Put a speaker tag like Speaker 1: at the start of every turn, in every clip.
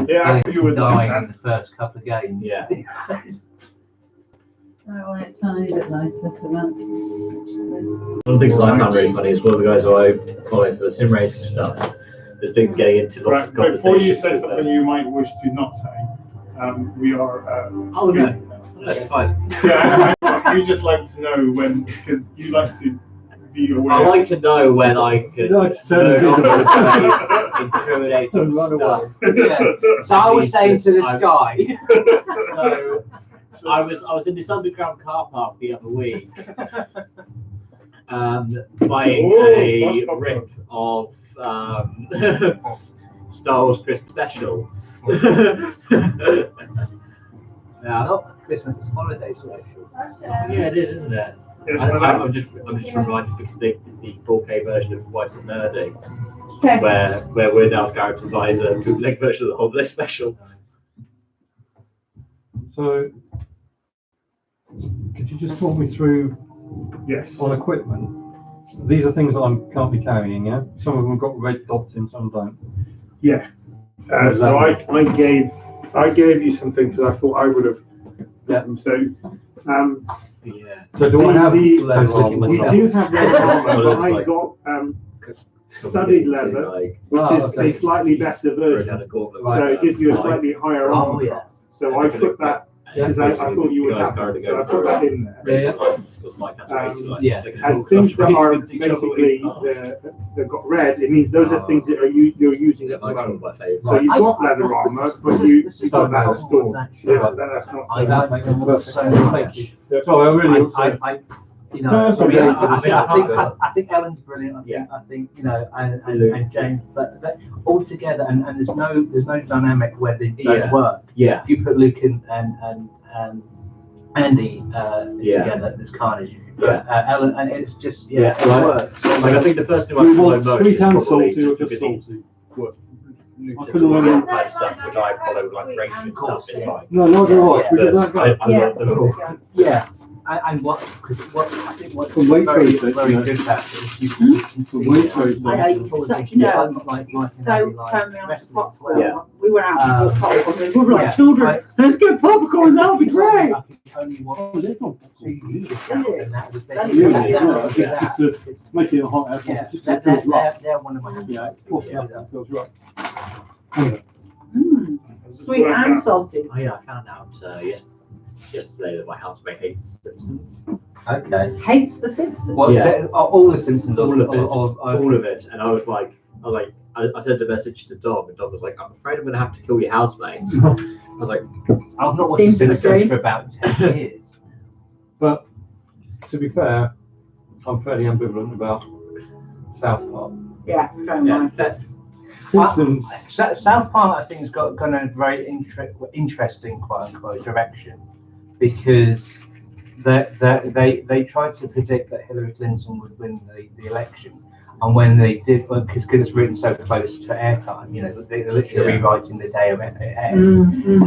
Speaker 1: Yeah,
Speaker 2: you were dying in the first couple of games.
Speaker 3: Yeah.
Speaker 4: Oh, it's a tiny bit later for that.
Speaker 3: One of the things that I found really funny is one of the guys who I follow for the sim racing stuff has been getting into lots of conversations.
Speaker 1: Before you say something you might wish to not say, we are.
Speaker 3: Oh no, that's fine.
Speaker 1: Yeah, you just like to know when, because you like to be aware.
Speaker 3: I like to know when I could no longer say incriminating stuff.
Speaker 2: Yeah. So I was saying to this guy.
Speaker 3: So I was in this underground car park the other week, buying a rip of Star Wars Christmas Special.
Speaker 2: Now, not Christmas, it's holiday special.
Speaker 3: Yeah, it is, isn't it?
Speaker 1: Yes,
Speaker 3: I'm just reminded because the 4K version of White and Nerdy, where Weird Al's character buys a bootleg version of the holiday special.
Speaker 5: So, could you just talk me through
Speaker 1: Yes.
Speaker 5: on equipment? These are things that I can't be carrying, yeah? Some of them got red dots in, some don't.
Speaker 1: Yeah. So I gave you some things that I thought I would have gotten. So
Speaker 3: Yeah.
Speaker 5: So do I have leather
Speaker 3: looking
Speaker 5: armor?
Speaker 1: we do have leather armor, but I got studded leather, which is a slightly better version. So it gives you a slightly higher armor.
Speaker 2: yeah.
Speaker 1: So I put that because I thought you would have that. So I put that in there. And things that are basically they've got red, it means those are things that you're using at the moment. So you've got leather armor, but you got that stored. Yeah, that's not.
Speaker 2: That makes so much.
Speaker 5: Sorry, I really
Speaker 2: You know,
Speaker 5: No, sorry,
Speaker 2: I think Ellen's brilliant. I think you know, and James, but all together, and there's no dynamic where they don't work.
Speaker 3: Yeah.
Speaker 2: If you put Luke and Andy together, there's carnage. Ellen, and it's just it works.
Speaker 3: Like I think the person who
Speaker 5: we
Speaker 3: I follow
Speaker 5: want
Speaker 3: most
Speaker 5: sweet
Speaker 3: is
Speaker 5: and
Speaker 3: probably
Speaker 5: salty or just
Speaker 3: because
Speaker 5: salty.
Speaker 3: I
Speaker 5: couldn't remember.
Speaker 3: kind of stuff which I follow like racing stuff. It's like
Speaker 5: No, not at all. We did that.
Speaker 3: I love them all.
Speaker 2: Yeah. And what I think what's
Speaker 5: From weight
Speaker 2: very
Speaker 5: training,
Speaker 2: good
Speaker 5: yeah.
Speaker 2: about it is you can see
Speaker 5: weight
Speaker 2: it.
Speaker 5: training.
Speaker 4: I ate such, you know, so popcorn.
Speaker 2: Yeah.
Speaker 4: We went out and bought popcorn. We were like
Speaker 2: Yeah.
Speaker 4: children. Let's get popcorn. That'll be great.
Speaker 2: Only
Speaker 5: Oh,
Speaker 2: one.
Speaker 5: there's no
Speaker 2: So you use it, and that was
Speaker 4: That is
Speaker 5: Yeah,
Speaker 4: really
Speaker 5: yeah, just to make it a hot air.
Speaker 2: Yeah,
Speaker 5: Just to feel right.
Speaker 2: they're one of my
Speaker 5: Yeah, of course, yeah, that feels right.
Speaker 4: Sweet and salty.
Speaker 3: Oh yeah, I found out yesterday that my housemate hates The Simpsons.
Speaker 2: Okay.
Speaker 4: Hates the Simpsons.
Speaker 2: Well,
Speaker 3: Yeah.
Speaker 2: all the Simpsons,
Speaker 3: All of it.
Speaker 2: all
Speaker 3: All of it. And I sent a message to Dom, and Dom was like, I'm afraid I'm going to have to kill your housemate. I was like,
Speaker 2: I've not watched the
Speaker 4: Simpsons
Speaker 2: Simpsons for about 10 years.
Speaker 5: But to be fair, I'm fairly ambivalent about South Park.
Speaker 4: Yeah, don't
Speaker 2: Yeah,
Speaker 4: mind.
Speaker 5: Simpsons.
Speaker 2: South Park, I think, has gone in a very interesting, quote unquote, direction because they tried to predict that Hillary Clinton would win the election, and when they did, because it's written so close to airtime, you know, they're literally rewriting the day of it airs,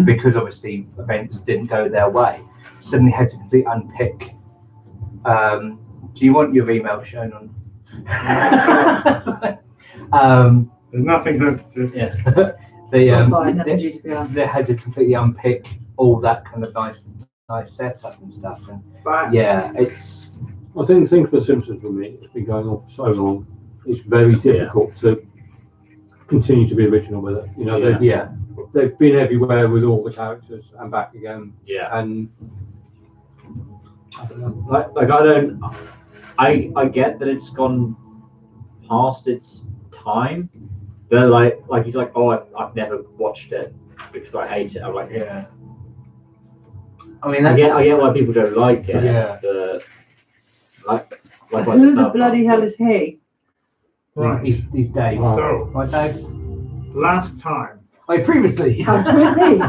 Speaker 2: because obviously events didn't go their way. Suddenly had to completely unpick. Do you want your email shown on?
Speaker 1: There's nothing sensitive.
Speaker 2: Yeah. They had to completely unpick all that kind of nice setup and stuff, and yeah, it's.
Speaker 5: I think the thing for Simpsons for me, it's been going on for so long. It's very difficult to continue to be original with it. You know, they've been everywhere with all the characters and back again.
Speaker 3: yeah.
Speaker 5: And
Speaker 3: I don't know. I get that it's gone past its time, but like he's like, oh, I've never watched it because I hate it. I'm like, yeah.
Speaker 2: I mean,
Speaker 3: I get why people don't like it.
Speaker 2: Yeah.
Speaker 3: Like
Speaker 4: Who the bloody hell is he?
Speaker 1: Right.
Speaker 2: These days.
Speaker 1: So,
Speaker 2: Right, Dave?
Speaker 1: last time.
Speaker 2: Wait, previously.
Speaker 4: How do it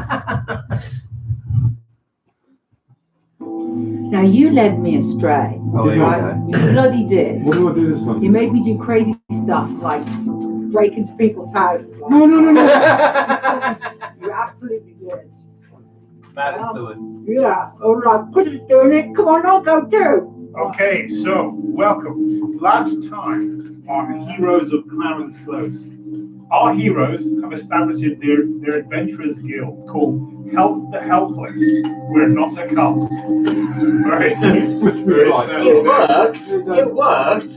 Speaker 4: Now you led me astray.
Speaker 2: Oh, there you
Speaker 4: Right?
Speaker 2: go.
Speaker 4: You bloody did.
Speaker 5: what do I do this one?
Speaker 4: You made me do crazy stuff like break into people's houses.
Speaker 5: No.
Speaker 4: You absolutely did.
Speaker 2: Bad influence.
Speaker 4: Yeah. All right. Put it doing it. Come on, I'll go too.
Speaker 1: Okay, so welcome. Last time on Heroes of Clarence Close, Our heroes have established their adventurers guild called Help the Helpless. We're not a cult. Very, very
Speaker 3: It worked. It worked.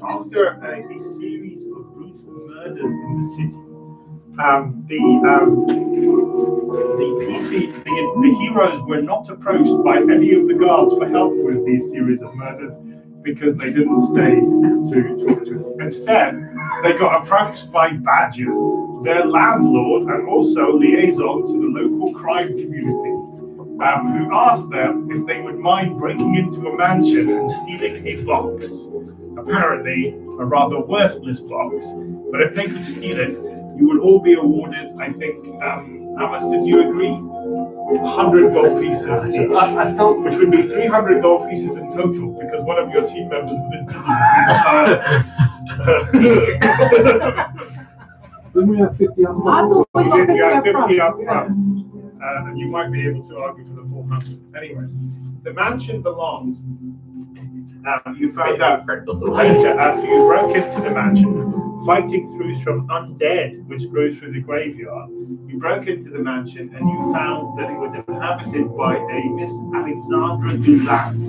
Speaker 1: After a series of brutal murders in the city, the heroes were not approached by any of the guards for help with these series of murders because they didn't stay to talk to them. Instead, they got approached by Badger, their landlord and also liaison to the local crime community, who asked them if they would mind breaking into a mansion and stealing a box. Apparently, a rather worthless box, but if they could steal it, you would all be awarded, I think, how much did you agree? 100 gold pieces each,
Speaker 2: I thought
Speaker 1: which would be 300 gold pieces in total, because one of your team members was invisible.
Speaker 5: Didn't we have 50 up?
Speaker 4: I thought we got
Speaker 1: You had
Speaker 4: 50
Speaker 1: 50
Speaker 4: up
Speaker 1: up front, and you might be able to argue for the 400. Anyway, the mansion belonged. You found out later after you broke into the mansion, fighting through some undead which grows through the graveyard. You broke into the mansion and you found that it was inhabited by a Miss Alexandra Dulant,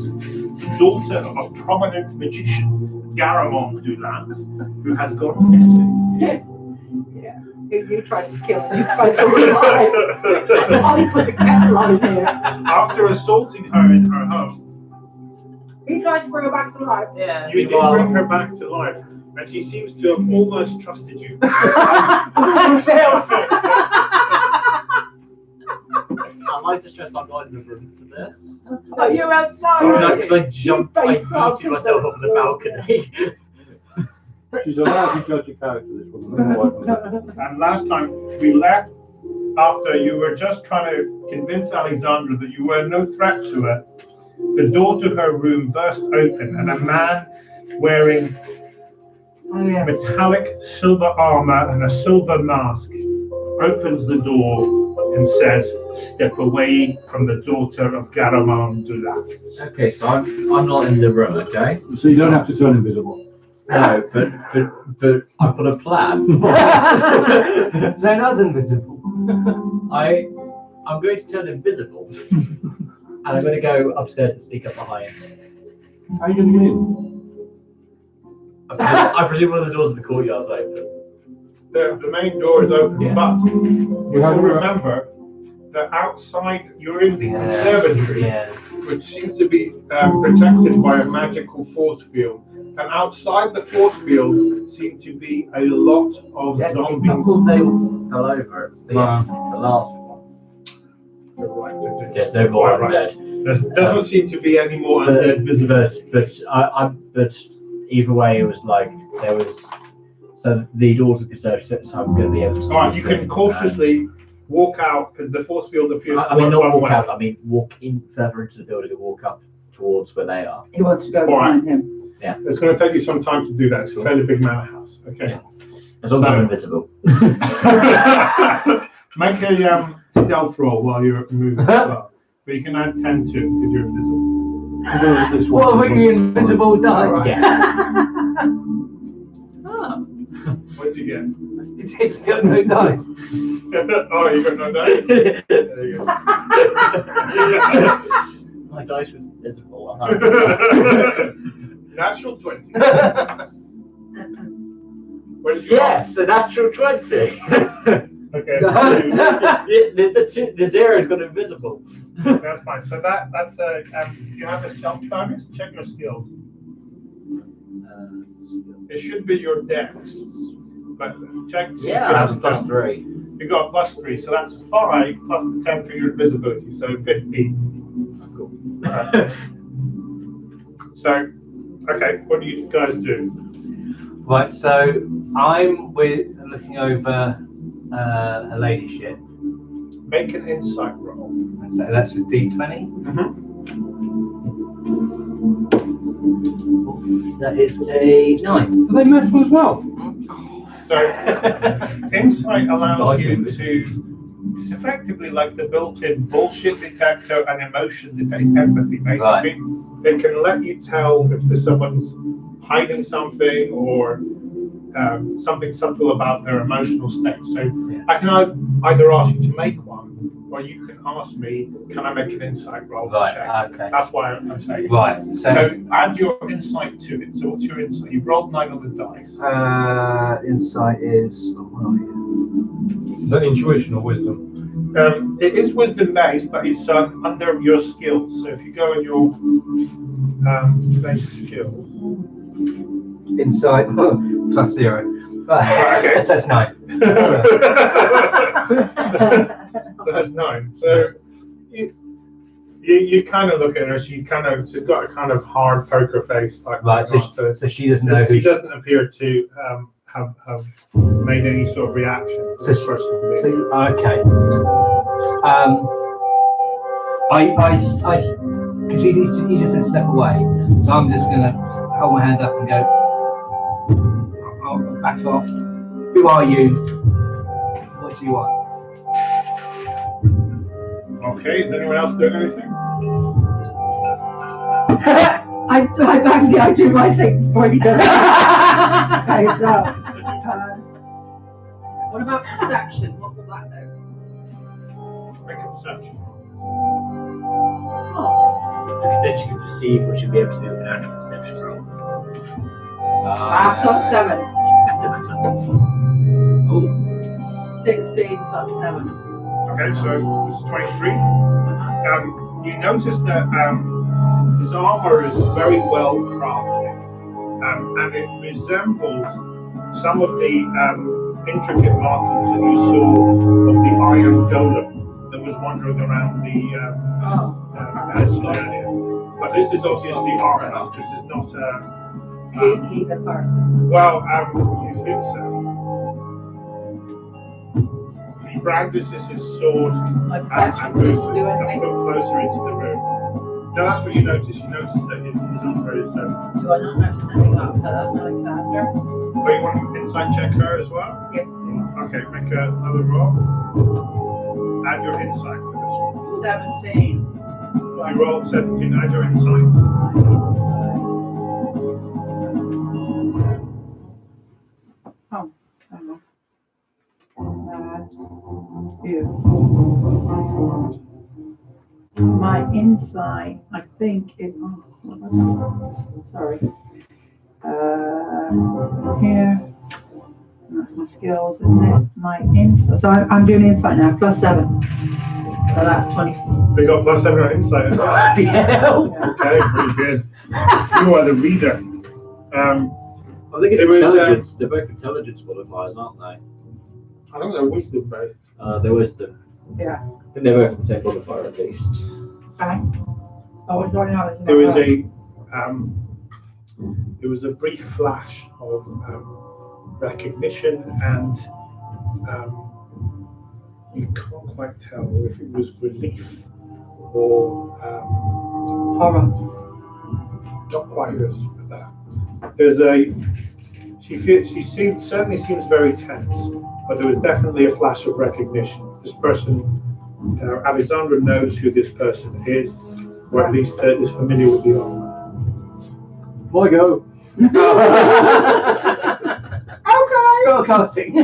Speaker 1: the daughter of a prominent magician, Garamond Dulant, who has gone missing.
Speaker 4: Yeah. You tried to kill me, you tried to revive. I put the kettle on here.
Speaker 1: After assaulting her in her home,
Speaker 4: You tried to bring her back to life.
Speaker 2: yeah.
Speaker 1: you did bring her back to life, and she seems to have almost trusted you.
Speaker 3: I might just stress I'm not in the room for this.
Speaker 4: Oh, you're outside.
Speaker 3: Because I jumped, I booted myself up on the balcony.
Speaker 5: She's allowed to judge a character, this woman.
Speaker 1: And last time we left, after you were just trying to convince Alexandra that you were no threat to her, the door to her room burst open and a man wearing metallic silver armor and a silver mask opens the door and says, "Step away from the daughter of Garamond Dulat."
Speaker 3: Okay, so I'm not in the room, okay?
Speaker 5: So you don't have to turn invisible.
Speaker 3: No, but I've got a plan.
Speaker 2: Zena's invisible.
Speaker 3: I'm going to turn invisible. And I'm going to go upstairs and sneak up behind.
Speaker 5: How are you going to get in?
Speaker 3: I presume one of the doors of the courtyard's open.
Speaker 1: The main door is open,
Speaker 3: Yeah.
Speaker 1: but
Speaker 5: You
Speaker 1: you
Speaker 5: have
Speaker 1: remember that outside you're in the conservatory,
Speaker 2: Yeah.
Speaker 1: which seems to be protected by a magical force field. And outside the force field seem to be a lot of
Speaker 3: I
Speaker 1: zombies.
Speaker 3: thought they all fell over. The last one.
Speaker 1: Right.
Speaker 3: There's no more
Speaker 1: Right.
Speaker 3: undead.
Speaker 1: There doesn't seem to be any more undead visible.
Speaker 3: But either way, it was like there was. So the doors are conserved, so I'm going to be able to.
Speaker 1: All right, you can cautiously walk out because the force field appears.
Speaker 3: I mean, not walk out. I mean, walk in further into the building and walk up towards where they are.
Speaker 4: He wants to go
Speaker 1: All right.
Speaker 4: behind him.
Speaker 1: It's going to take you some time to do that. It's a fairly big manor house. Okay.
Speaker 3: Yeah. As long as I'm invisible.
Speaker 1: Make a stealth roll while you're moving as well. But you can add 10 to if you're invisible.
Speaker 2: What have you invisible done?
Speaker 3: Yes.
Speaker 1: What did you get?
Speaker 2: It's got no dice.
Speaker 1: Oh, you got no dice? There you go.
Speaker 3: My dice was visible.
Speaker 1: Natural 20. Where did you
Speaker 3: Yes, a natural 20.
Speaker 1: Okay.
Speaker 3: The zero's got invisible.
Speaker 1: That's fine. So that's you have a stealth bonus. Check your skills. It should be your dex, but check.
Speaker 3: Yeah, that's plus 3.
Speaker 1: You got a +3, so that's 5 plus the 10 for your invisibility, so 15.
Speaker 3: Cool.
Speaker 1: So, okay, what do you guys do?
Speaker 2: Right, so I'm looking over her ladyship.
Speaker 1: Make an insight roll.
Speaker 2: So that's with D20. That is a 9.
Speaker 5: Are they metal as well?
Speaker 1: So, insight allows you to. It's effectively like the built-in bullshit detector and emotion detector, empathy, basically.
Speaker 2: Right.
Speaker 1: They can let you tell if there's someone's hiding something or something subtle about their emotional state. So I can either ask you to make one, or you can ask me, can I make an insight roll to check?
Speaker 2: Okay.
Speaker 1: That's why I'm saying.
Speaker 2: Right.
Speaker 1: So add your insight to it. So what's your insight? You've rolled 9 on the dice.
Speaker 2: Insight is.
Speaker 5: Is that intuition or wisdom?
Speaker 1: It is wisdom based, but it's under your skills. So if you go in your base skills.
Speaker 2: Insight +0. Right.
Speaker 1: Okay.
Speaker 2: So that's 9.
Speaker 1: So that's 9. So you kind of look at her. She's got a kind of hard poker face.
Speaker 2: Right. So she doesn't know.
Speaker 1: She doesn't appear to have made any sort of reaction to this person.
Speaker 2: Okay. Because he just said step away, so I'm just gonna hold my hands up and go. I'll back off. Who are you? What do you want?
Speaker 1: Okay. Is anyone else doing anything?
Speaker 4: I do my thing before he does it. Okay, so what about perception? What will that do?
Speaker 1: Make a perception.
Speaker 4: Oh,
Speaker 3: Because then she can perceive what she'll be able to do with an actual perception roll.
Speaker 4: +7.
Speaker 3: Better.
Speaker 2: Oh,
Speaker 4: 16 +7.
Speaker 1: Okay. So this is 23. You notice that his armor is very well crafted, and it resembles some of the intricate markings that you saw of the iron golem that was wandering around the area. But this is obviously armor. This is not
Speaker 4: He's a person.
Speaker 1: well, you think so. He brandishes his sword
Speaker 4: My
Speaker 1: and
Speaker 4: perception
Speaker 1: moves
Speaker 4: doesn't
Speaker 1: a
Speaker 4: do anything.
Speaker 1: foot closer into the room. No, that's what you notice. You notice that his armor is.
Speaker 4: Do I not notice anything about her, Alexander?
Speaker 1: Oh, you want to insight check her as well?
Speaker 4: Yes, please.
Speaker 1: Okay, make another roll. Add your insight to this one.
Speaker 4: 17.
Speaker 1: You rolled 17. Add your insight.
Speaker 4: Oh, hang on. Two. My insight, I think it. Oh, what was that? Sorry. Here. That's my skills, isn't it? My insight. So I'm doing insight now. +7. So that's 24.
Speaker 1: We got +7 on insight as well.
Speaker 2: yeah.
Speaker 1: Okay, pretty good. You are the reader.
Speaker 3: I think it's
Speaker 1: It was,
Speaker 3: intelligence. They're both intelligence modifiers, aren't they?
Speaker 1: I think they're wisdom based.
Speaker 3: They're wisdom.
Speaker 4: Yeah.
Speaker 3: I think they're both the same modifier at least.
Speaker 4: Okay. Oh, what's going on?
Speaker 1: There was a brief flash of recognition, and you can't quite tell if it was relief or
Speaker 4: Horror.
Speaker 1: not quite as with that. There's she certainly seems very tense, but there was definitely a flash of recognition. This person, Alexandra knows who this person is, or at least is familiar with the armor.
Speaker 5: Why go?
Speaker 2: Spellcasting.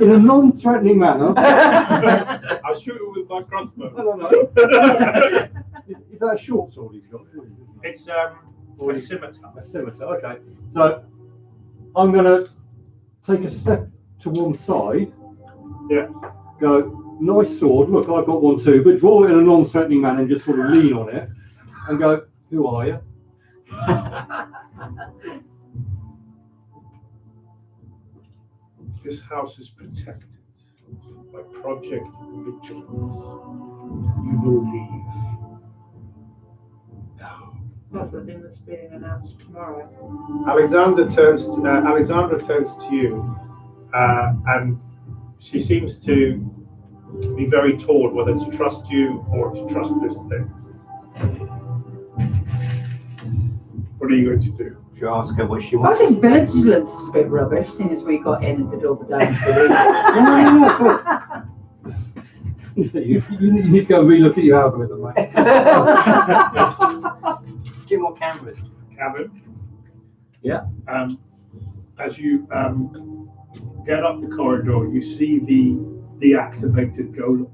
Speaker 5: In a non-threatening manner.
Speaker 1: I'll shoot it with my crossbow.
Speaker 5: No. Is that a short sword he's got?
Speaker 1: It's a scimitar.
Speaker 5: A scimitar, okay. So I'm going to take a step to one side.
Speaker 1: Yeah.
Speaker 5: Go, nice sword. Look, I've got one too. But draw it in a non-threatening manner and just sort of lean on it. And go, who are you?
Speaker 1: This house is protected by Project Vigilance. You will leave now.
Speaker 4: That's the thing that's being announced tomorrow.
Speaker 1: Alexandra turns to you, and she seems to be very torn whether to trust you or to trust this thing. What are you going to do?
Speaker 2: You ask her what she
Speaker 4: I
Speaker 2: wants.
Speaker 4: think vigilance is a bit rubbish, seeing as we got in and did all the damage.
Speaker 5: You need to go and relook at your algorithm, mate.
Speaker 2: Get more cameras.
Speaker 1: Kevin?
Speaker 3: Yeah.
Speaker 1: as you get up the corridor, you see the deactivated golem,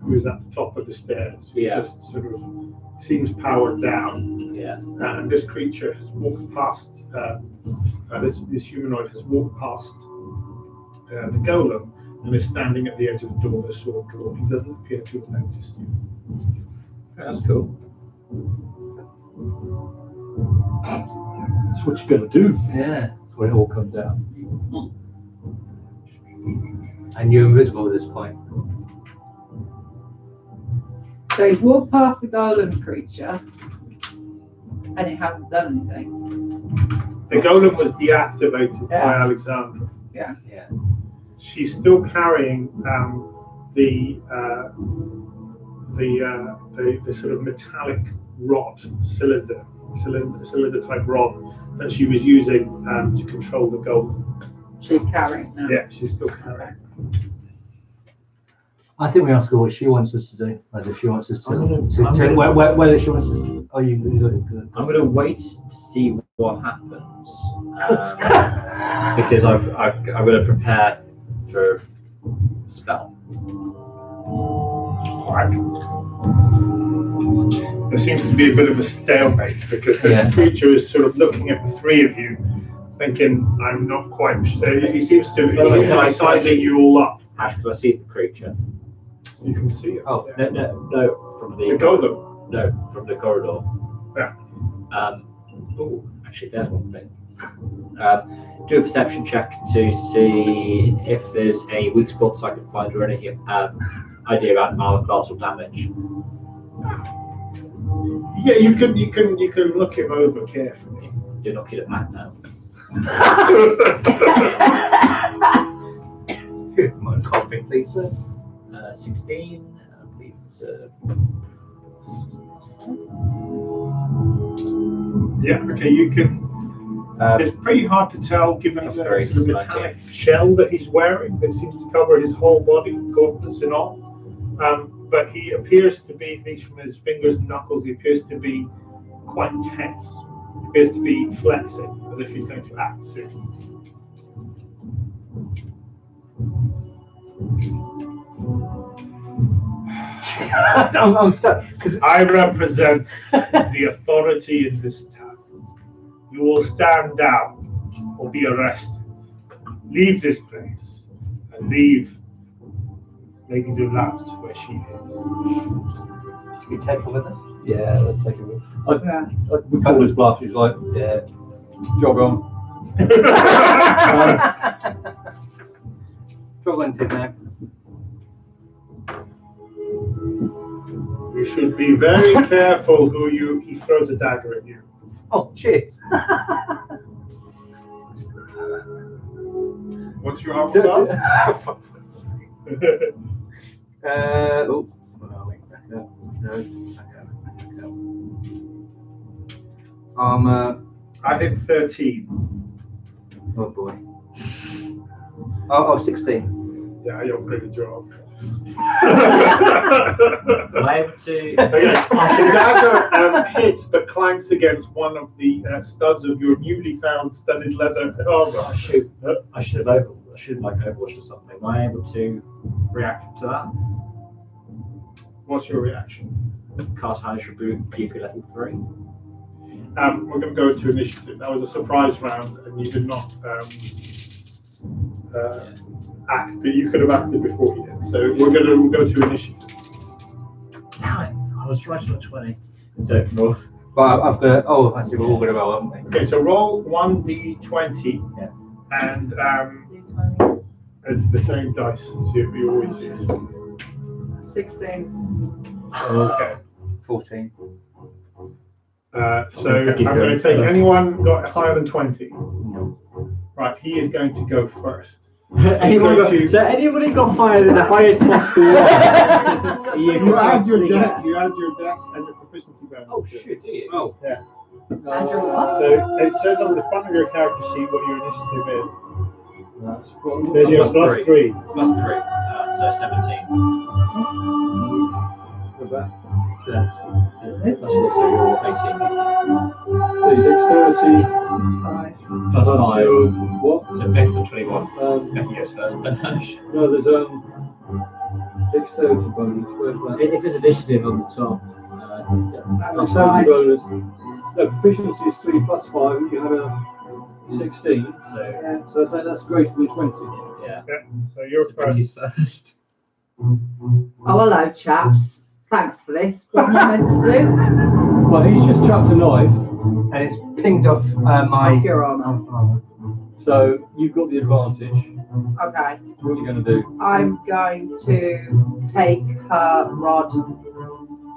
Speaker 1: who is at the top of the stairs. Who just sort of seems powered down.
Speaker 3: Yeah.
Speaker 1: And this creature has walked past. This humanoid has walked past the golem and is standing at the edge of the door with a sword drawn. He doesn't appear to have noticed you.
Speaker 3: That's cool.
Speaker 5: That's what you're going to do
Speaker 2: Yeah.
Speaker 5: when it all comes out.
Speaker 2: And you're invisible at this point.
Speaker 4: So he's walked past the golem creature, and it hasn't done anything.
Speaker 1: The golem was deactivated by
Speaker 4: Yeah.
Speaker 1: Alexandra.
Speaker 2: Yeah.
Speaker 1: She's still carrying the sort of metallic rod, cylinder type rod that she was using to control the golem.
Speaker 4: She's carrying now.
Speaker 1: Yeah, she's still carrying.
Speaker 2: I think we ask her what she wants us to do. Whether she wants us to, whether she wants us to, oh, you good.
Speaker 3: I'm going to wait to see what happens because I'm going to prepare for spell.
Speaker 1: Right. There seems to be a bit of a stalemate because this creature is sort of looking at the three of you, thinking, "I'm not quite sure." He seems to be sizing you all up.
Speaker 3: How can I see the creature?
Speaker 1: You can see it.
Speaker 2: Oh,
Speaker 1: yeah.
Speaker 3: No, from the
Speaker 1: golem.
Speaker 3: No, from the corridor.
Speaker 1: Yeah.
Speaker 3: Oh, actually, there's one thing. Do a perception check to see if there's any weak spots I can find or any idea about armor class or damage.
Speaker 1: Yeah, you can look him over carefully.
Speaker 3: Do not get it back now.
Speaker 2: My coffee, please.
Speaker 3: 16, I believe it's
Speaker 1: Yeah, okay, you can. It's pretty hard to tell given the
Speaker 3: That's
Speaker 1: sort
Speaker 3: very
Speaker 1: of metallic shell that he's wearing that seems to cover his whole body, gauntlets and all. But he appears to be, at least from his fingers and knuckles, he appears to be quite tense. He appears to be flexing as if he's going to act soon.
Speaker 2: I'm stuck because
Speaker 1: I represent the authority in this town. You will stand down or be arrested. Leave this place and leave Lady Delatte where she is.
Speaker 2: Should we take her with us?
Speaker 5: Yeah, let's take it.
Speaker 4: Yeah.
Speaker 5: We call his bluff. He's like, yeah, jog on.
Speaker 2: Jog on, Tim, now.
Speaker 1: You should be very careful who he throws a dagger at you.
Speaker 2: Oh, cheers.
Speaker 1: What's your armor class?
Speaker 2: Oh, wait, back up. No, back up. Armor.
Speaker 1: I hit 13.
Speaker 2: Oh boy. Oh, 16.
Speaker 1: Yeah, I upgraded your armor.
Speaker 3: Am I able to?
Speaker 1: The dagger hits but clanks against one of the studs of your newly found studded leather armor.
Speaker 3: I should have overwatched or something. Am I able to react to that?
Speaker 1: What's your reaction?
Speaker 3: Cast Hellish Rebuke, GP level 3.
Speaker 1: We're going to go to initiative. That was a surprise round, and you did not act, but you could have acted before he did. So we'll go to initiative.
Speaker 3: Damn it! I was right on 20. So roll.
Speaker 2: Well, I've got. Oh, I see. We're all going to roll, haven't we?
Speaker 1: Okay, so roll 1d20,
Speaker 2: Yeah.
Speaker 1: and it's the same dice as you always use.
Speaker 4: 16.
Speaker 1: Okay.
Speaker 2: 14.
Speaker 1: So I'm going to take anyone got higher than 20.
Speaker 2: No.
Speaker 1: Right, he is going to go first.
Speaker 3: So anybody got higher than the highest possible one?
Speaker 1: You add your dex and your proficiency bonus.
Speaker 2: Oh shit! Do you? Oh.
Speaker 1: Yeah.
Speaker 4: And your what?
Speaker 1: So it says on the front of your character sheet what your initiative is.
Speaker 5: That's
Speaker 1: There's your
Speaker 3: Plus
Speaker 1: plus 3.
Speaker 3: Plus 3. So 17.
Speaker 5: Go back.
Speaker 3: That's also your 18.
Speaker 5: So your dexterity
Speaker 4: It's 5.
Speaker 3: Plus
Speaker 5: plus
Speaker 3: 5.
Speaker 5: your what?
Speaker 3: So next to 21.
Speaker 5: Um,
Speaker 3: Yes, first.
Speaker 5: no, there's dexterity bonus. Where's that?
Speaker 3: It says initiative on the top.
Speaker 5: Dexterity bonus. No, proficiency is 3 plus 5. You had a 16. So that's greater than 20.
Speaker 3: Yeah.
Speaker 1: So you're
Speaker 3: So Becky's first.
Speaker 4: Oh, hello, chaps. Thanks for this. What am I meant to do?
Speaker 5: Well, he's just chucked a knife,
Speaker 2: And it's pinged off my.
Speaker 4: Off your armour.
Speaker 5: so you've got the advantage.
Speaker 4: Okay.
Speaker 5: What are you going to do?
Speaker 4: I'm going to take her rod. Do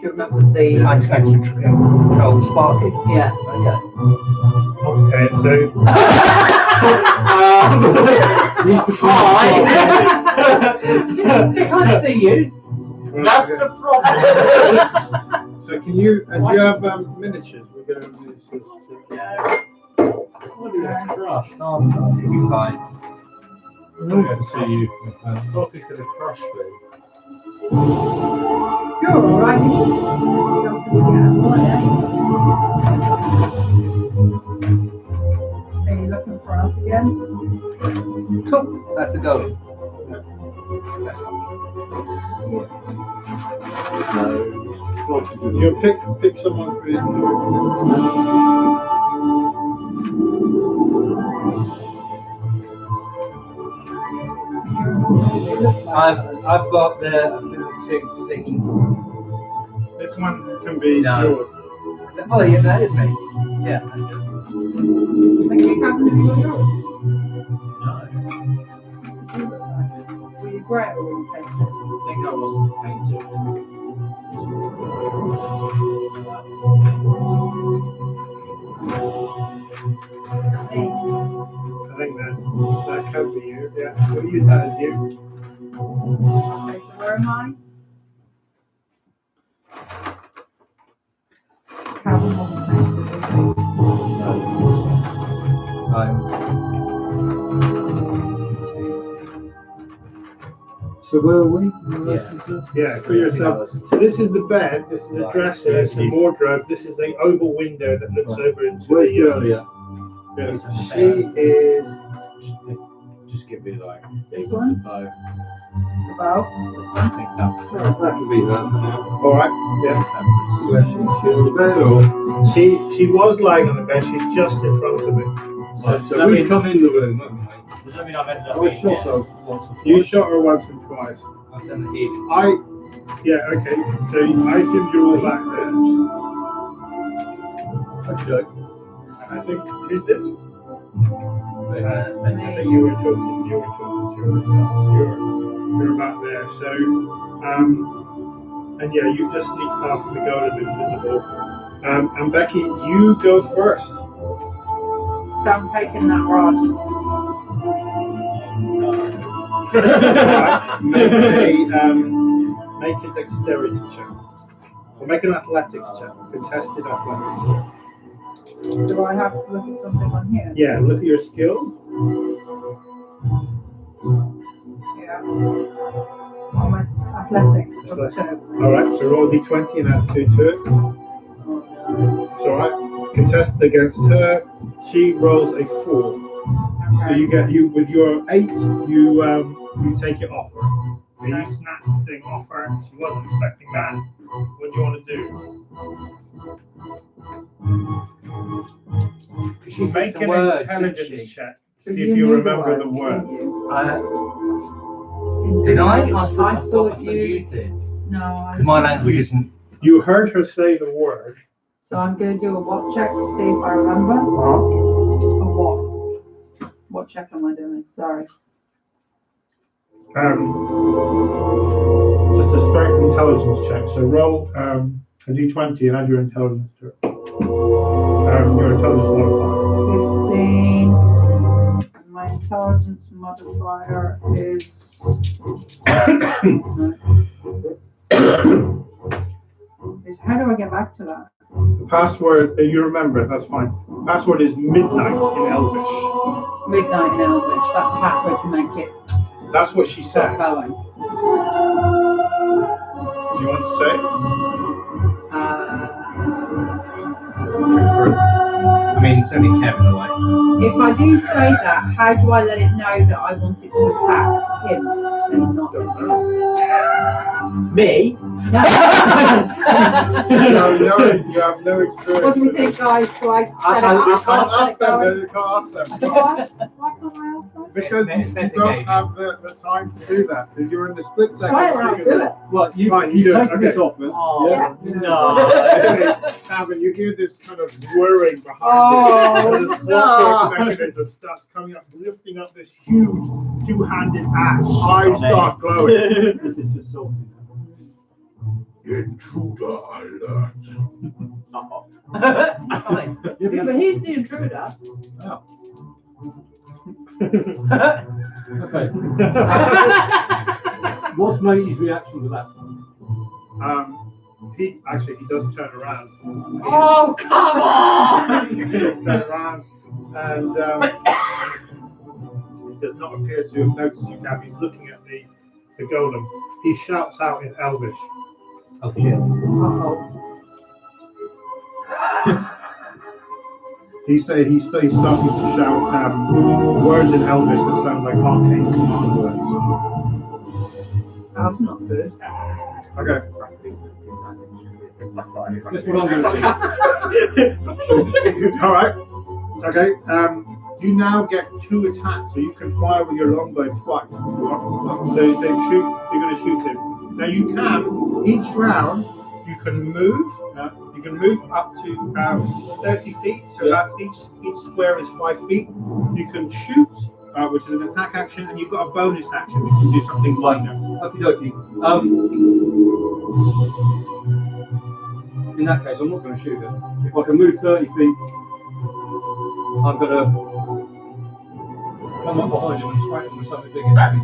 Speaker 4: you remember the?
Speaker 2: Control Sparky.
Speaker 4: Yeah. Okay.
Speaker 1: okay. So
Speaker 2: They can't see you.
Speaker 3: That's the problem.
Speaker 1: so can you? Do you have miniatures? We're going to use this.
Speaker 5: Crush.
Speaker 2: Oh, you'll be fine.
Speaker 5: I can see you. Sparky's going to crush me.
Speaker 4: You're all right. You just stealthily get out of the way, eh? Are you looking for us again?
Speaker 2: Cool. That's a go.
Speaker 1: You pick someone for you.
Speaker 2: I've got the two things.
Speaker 1: This one can be
Speaker 2: No.
Speaker 1: yours.
Speaker 2: Oh yeah, that is me. Yeah.
Speaker 4: Make you have one of yours.
Speaker 3: No,
Speaker 4: Were you great or were you
Speaker 3: I think I wasn't painted.
Speaker 1: I think that could be you. Yeah, we'll use that as you.
Speaker 4: Okay, so where am I? Calvin wasn't painted, was
Speaker 5: So where are we?
Speaker 1: Yeah, for yourself. So this is the bed. This is a dresser. There's some wardrobe. This is the oval window that looks over into
Speaker 5: Where's
Speaker 1: the.
Speaker 5: Julia?
Speaker 1: She is.
Speaker 3: Just give me like
Speaker 4: This one?
Speaker 3: the bow.
Speaker 4: The bow?
Speaker 3: This one, I think that's
Speaker 4: So
Speaker 5: That could be that.
Speaker 1: All right. Yeah.
Speaker 5: Where she on the bed or?
Speaker 1: She was lying on the bed. She's just in front of me.
Speaker 5: So we come in the room, haven't we?
Speaker 3: Does that mean I've ended up
Speaker 5: I
Speaker 3: being
Speaker 5: shot
Speaker 3: here?
Speaker 5: her once or
Speaker 1: You
Speaker 5: twice.
Speaker 1: shot her once and twice.
Speaker 2: I've done the heat.
Speaker 1: Yeah. Okay. So I assume you're all back there.
Speaker 5: Okay.
Speaker 1: And I think who's this? I think you were talking to yourself. You're about there. So, and yeah, you just sneak past the guard of invisible. And Becky, you go first.
Speaker 4: So I'm taking that rod.
Speaker 1: Make a dexterity check. Or make an athletics check. Contested athletics check.
Speaker 4: Do I have to look at something on here?
Speaker 1: Yeah, look at your skill.
Speaker 4: Yeah. On my athletics plus 2.
Speaker 1: Alright, so roll d20 and add 2 to it. It's alright. It's contested against her. She rolls a 4. So
Speaker 4: Okay.
Speaker 1: you with your 8, you take it off her. And you snatch the thing off her. She wasn't expecting that. What do you want to do?
Speaker 2: She said
Speaker 1: Make
Speaker 2: some
Speaker 1: an
Speaker 2: words,
Speaker 1: intelligence
Speaker 2: didn't she?
Speaker 1: check to
Speaker 4: So
Speaker 1: see
Speaker 4: you
Speaker 1: if you
Speaker 4: knew
Speaker 1: remember the
Speaker 4: words,
Speaker 1: word.
Speaker 4: didn't you?
Speaker 2: Did I? I
Speaker 4: I
Speaker 2: thought
Speaker 4: thought
Speaker 2: you
Speaker 4: you.
Speaker 2: did.
Speaker 4: No,
Speaker 2: My language isn't.
Speaker 1: You heard her say the word.
Speaker 4: So I'm going to do a what check to see if I remember. A what? What check am I doing? Sorry.
Speaker 1: Just a straight intelligence check. So roll a d20 and add your intelligence to it. Your intelligence modifier.
Speaker 4: 15. And my intelligence modifier is. How do I get back to that?
Speaker 1: The password, you remember it, that's fine. Password is midnight in Elvish.
Speaker 4: Midnight in Elvish. That's the password to make it
Speaker 1: That's what she
Speaker 4: stop
Speaker 1: said.
Speaker 4: going.
Speaker 1: Do you want to say?
Speaker 2: sending Kevin away.
Speaker 4: If I do say that, how do I let it know that I want it to attack him and not
Speaker 3: Me?
Speaker 4: No.
Speaker 1: You have no experience.
Speaker 4: What do we think, guys? Do I set it
Speaker 1: You
Speaker 4: up?
Speaker 1: can't
Speaker 4: Or
Speaker 1: ask
Speaker 4: set it
Speaker 1: them,
Speaker 4: going?
Speaker 1: then you can't ask them.
Speaker 4: Why can't I ask them?
Speaker 1: Because you don't have the time to do that. You're in the split second.
Speaker 4: Right, I'll do it.
Speaker 5: Well,
Speaker 1: Fine, you
Speaker 5: you've
Speaker 1: do it,
Speaker 5: taken this
Speaker 1: okay.
Speaker 5: off, man.
Speaker 3: Oh,
Speaker 4: Yeah.
Speaker 3: no.
Speaker 1: Kevin, you hear this kind of whirring behind
Speaker 4: Oh,
Speaker 1: you. And this clockwork mechanism starts coming up, lifting up this huge two-handed axe. Eyes start glowing.
Speaker 5: This is just sorting.
Speaker 1: Intruder alert.
Speaker 4: Yeah, but he's the intruder.
Speaker 5: Okay. What's Matey's reaction to that?
Speaker 1: He does turn around.
Speaker 4: Oh, come on!
Speaker 1: He turns around and he does not appear to have noticed you, Cab. He's looking at the golem. He shouts out in Elvish.
Speaker 2: Oh shit.
Speaker 1: He's starting to shout words in Elvish that sound like arcane command words.
Speaker 4: That's not good.
Speaker 1: Okay.
Speaker 5: That's what I'm going to do.
Speaker 1: All right. Okay. You now get 2 attacks, so you can fire with your longbow twice. They shoot. You're going to shoot him. Now you can each round. You can move. You can move up to 30 feet. So that's each square is 5 feet. You can shoot, which is an attack action, and you've got a bonus action. You can do something minor.
Speaker 5: Okie dokie. In that case, I'm not going to shoot him. If I can move 30 feet, I'm going to come up behind him and smack him with something big and heavy.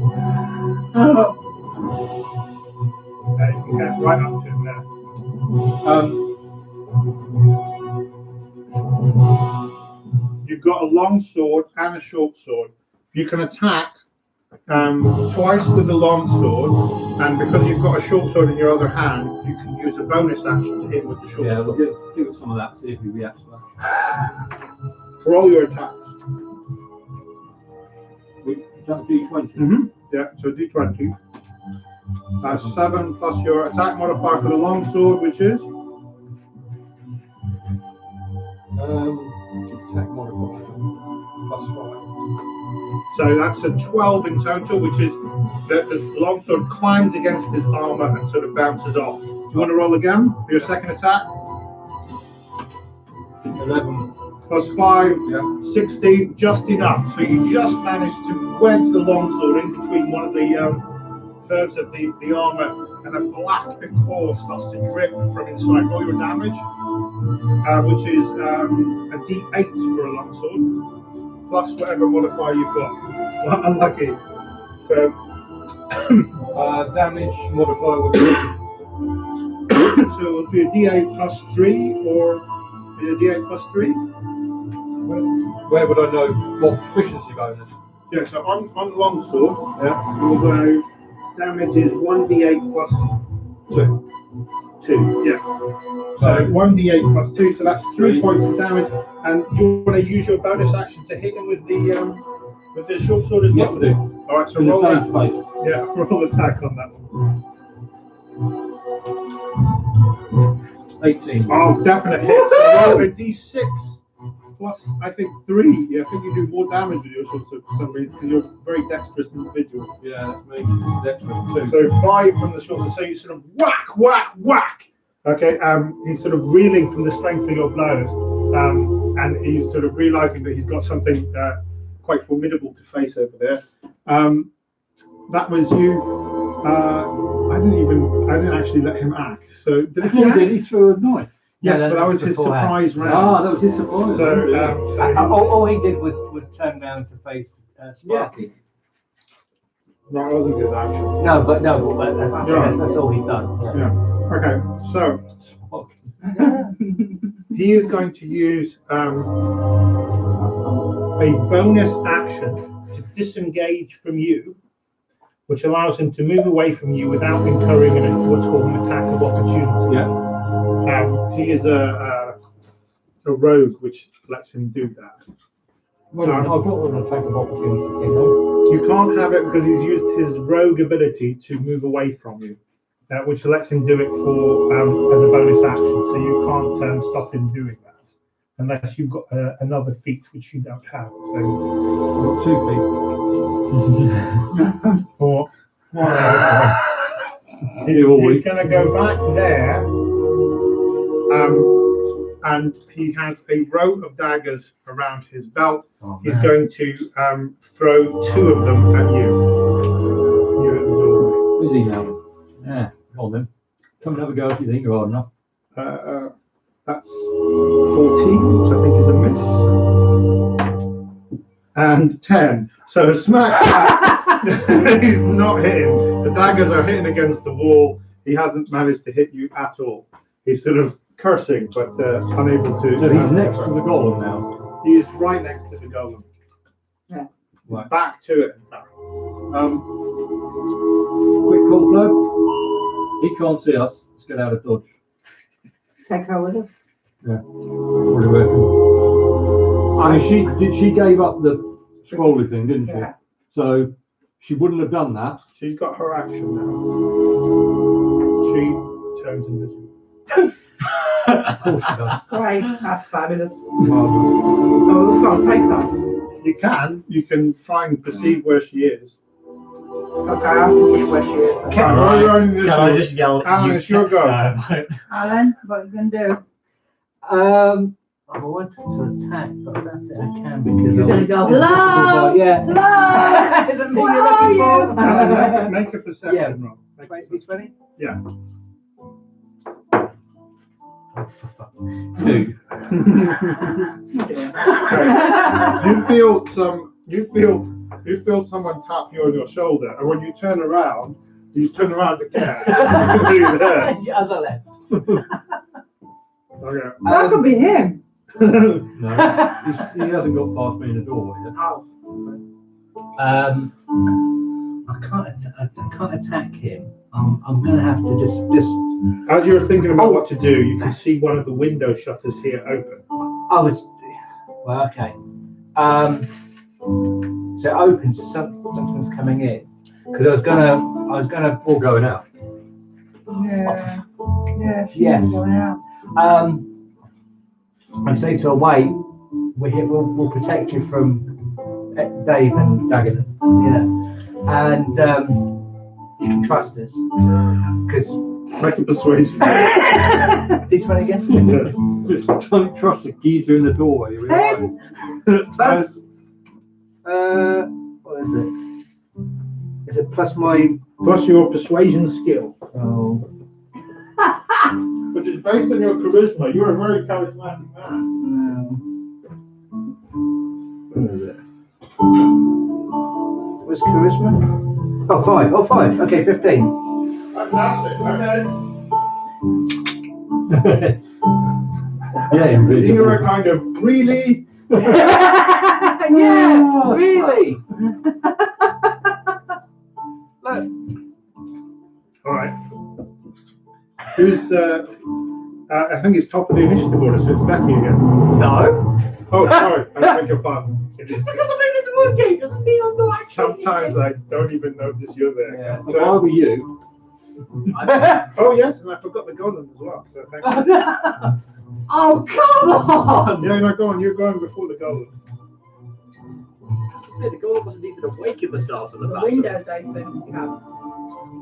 Speaker 1: You can get right up to him there. You've got a long sword and a short sword. You can attack twice with the long sword, and because you've got a short sword in your other hand, you can use a bonus action to hit with the short
Speaker 5: Yeah,
Speaker 1: sword.
Speaker 5: we'll give it some of that, see if he reacts to that.
Speaker 1: For all your attacks.
Speaker 5: Is that a D20?
Speaker 1: Yeah, so D20. That's 7 plus your attack modifier for the long sword, which is?
Speaker 5: Attack modifier. +5.
Speaker 1: So that's a 12 in total, which is the longsword climbs against his armor and sort of bounces off. Do you want to roll again for your second attack?
Speaker 5: 11.
Speaker 1: Plus 5,
Speaker 5: Yeah.
Speaker 1: 16, just enough. So you just managed to wedge the longsword in between one of the curves of the armor, and a black core starts to drip from inside. Roll your damage, which is a D8 for a longsword, plus whatever modifier you've got. Well, unlucky. So
Speaker 5: Damage modifier would be
Speaker 1: so it'll be a D8 plus 3, or be a D8 plus 3.
Speaker 5: where would I know what proficiency bonus?
Speaker 1: Yeah, so on longsword,
Speaker 5: Yeah.
Speaker 1: you'll go damage is 1d8 plus
Speaker 5: 2.
Speaker 1: 2. Yeah. So 1d8 plus 2, so that's 3 points of damage. And do you want to use your bonus action to hit him with the short sword as
Speaker 5: Yes,
Speaker 1: well?
Speaker 5: I do.
Speaker 1: All right, so
Speaker 5: In the
Speaker 1: roll
Speaker 5: same
Speaker 1: that.
Speaker 5: space.
Speaker 1: Yeah, roll attack on that one.
Speaker 5: 18.
Speaker 1: Oh, definite hit. So roll a d6 plus, I think, 3. Yeah, I think you do more damage with your short sword for some reason because you're a very dexterous individual.
Speaker 5: Yeah, that's me. Dexterous 2.
Speaker 1: So 5 from the short sword. So you sort of whack, whack, whack. Okay, he's sort of reeling from the strength of your blows, and he's sort of realizing that he's got something quite formidable to face over there. That was you. I didn't actually let him act. So did he act?
Speaker 5: Did he throw a knife?
Speaker 1: Yes,
Speaker 2: No,
Speaker 1: but that was his
Speaker 2: beforehand.
Speaker 1: surprise round.
Speaker 5: Ah, that was his surprise.
Speaker 1: So,
Speaker 2: All he did was turn round to face Sparky.
Speaker 1: that wasn't his action.
Speaker 2: No, but that's all he's done. Yeah.
Speaker 1: Yeah. Okay, so he is going to use a bonus action to disengage from you, which allows him to move away from you without incurring what's called an attack of opportunity.
Speaker 5: Yeah.
Speaker 1: He is a a rogue, which lets him do that.
Speaker 5: Well, I've got an attack of opportunity, you know.
Speaker 1: You can't have it because he's used his rogue ability to move away from you, which lets him do it for as a bonus action. So you can't stop him doing that unless you've got another feat which you don't have. So
Speaker 5: I've got 2 feet.
Speaker 1: or he's going to go back there, and he has a row of daggers around his belt.
Speaker 2: Oh,
Speaker 1: he's going to throw 2 of them at you. You're at the doorway.
Speaker 5: Is he now? Yeah, on then. Come and have a go if you think you're hard enough.
Speaker 1: That's 14, which I think is a miss. And 10. So smack. He's not hitting. The daggers are hitting against the wall. He hasn't managed to hit you at all. He's sort of cursing, but unable to.
Speaker 5: So he's next to the golem now.
Speaker 1: He is right next to the golem.
Speaker 4: Yeah.
Speaker 1: He's back to it, in fact.
Speaker 5: Quick call flow. He can't see us. Let's get out of dodge.
Speaker 4: Take her with us.
Speaker 5: Yeah. What do you reckon? I mean, she gave up the scrolling thing, didn't she?
Speaker 4: Yeah.
Speaker 5: So she wouldn't have done that.
Speaker 1: She's got her action now. She turns invisible.
Speaker 5: Of course she does.
Speaker 4: Great, that's fabulous.
Speaker 5: Marvellous.
Speaker 4: Oh, let's go and take her.
Speaker 1: You can try and perceive where she is.
Speaker 4: Okay, I can see where she is.
Speaker 3: Can
Speaker 1: While you're on this
Speaker 3: I
Speaker 1: one,
Speaker 3: just yell?
Speaker 1: Alan, it's your go.
Speaker 4: Alan, what are you going to do?
Speaker 2: I wanted to attack, but I don't think I can because
Speaker 4: You're going to go,
Speaker 2: I'm invisible,
Speaker 4: hello,
Speaker 2: but yeah.
Speaker 4: hello,
Speaker 2: Is it me
Speaker 4: where
Speaker 2: you're
Speaker 4: are
Speaker 2: looking
Speaker 4: you?
Speaker 2: for?
Speaker 1: Alan, make a perception
Speaker 2: Yeah.
Speaker 1: roll. Make a
Speaker 2: 20?
Speaker 1: Yeah.
Speaker 2: 2.
Speaker 1: You feel someone tap you on your shoulder, and when you turn around again. You're there.
Speaker 2: The other left.
Speaker 1: Okay.
Speaker 4: That could be him.
Speaker 5: No, he hasn't got past me in the doorway yet.
Speaker 2: I can't attack him. I'm gonna have to just.
Speaker 1: As you're thinking about what to do, you can see one of the window shutters here open.
Speaker 2: Well, okay. So it opens. So something's coming in. Because I was gonna.
Speaker 5: Or going out.
Speaker 4: Yeah. Yeah, she's
Speaker 2: Yes.
Speaker 4: going out.
Speaker 2: I say to her, wait. We'll protect you from Dave and Dagan. Yeah. And you can trust us. Because.
Speaker 1: Make a persuasion.
Speaker 2: D20 again?
Speaker 5: Just don't trust the geezer in the doorway.
Speaker 2: Plus, what is it? Is it plus my?
Speaker 1: Plus your persuasion skill,
Speaker 2: Oh,
Speaker 1: which is based on your charisma. You're a very charismatic man.
Speaker 2: what is it? What's charisma? Oh, 5. Oh, 5. Okay, 15.
Speaker 1: Fantastic. Okay.
Speaker 5: Yeah,
Speaker 1: You're
Speaker 5: invisible.
Speaker 1: a kind of really.
Speaker 2: Yeah, really. Look.
Speaker 1: All right. Who's? I think it's top of the initiative order, so it's Becky again.
Speaker 2: No.
Speaker 1: Oh, sorry. I beg your pardon. It is.
Speaker 4: Because I'm invisible again, doesn't mean I'm not actually.
Speaker 1: Sometimes I don't even notice you're there.
Speaker 2: Yeah.
Speaker 5: If I were you,
Speaker 1: Oh yes, and I forgot the golem as well. So thank you.
Speaker 4: Oh, come on!
Speaker 1: Yeah, no, go on. You're going before the golem.
Speaker 3: The golem wasn't even awake at the start of the
Speaker 4: The
Speaker 3: battle.
Speaker 4: window's open. Yeah.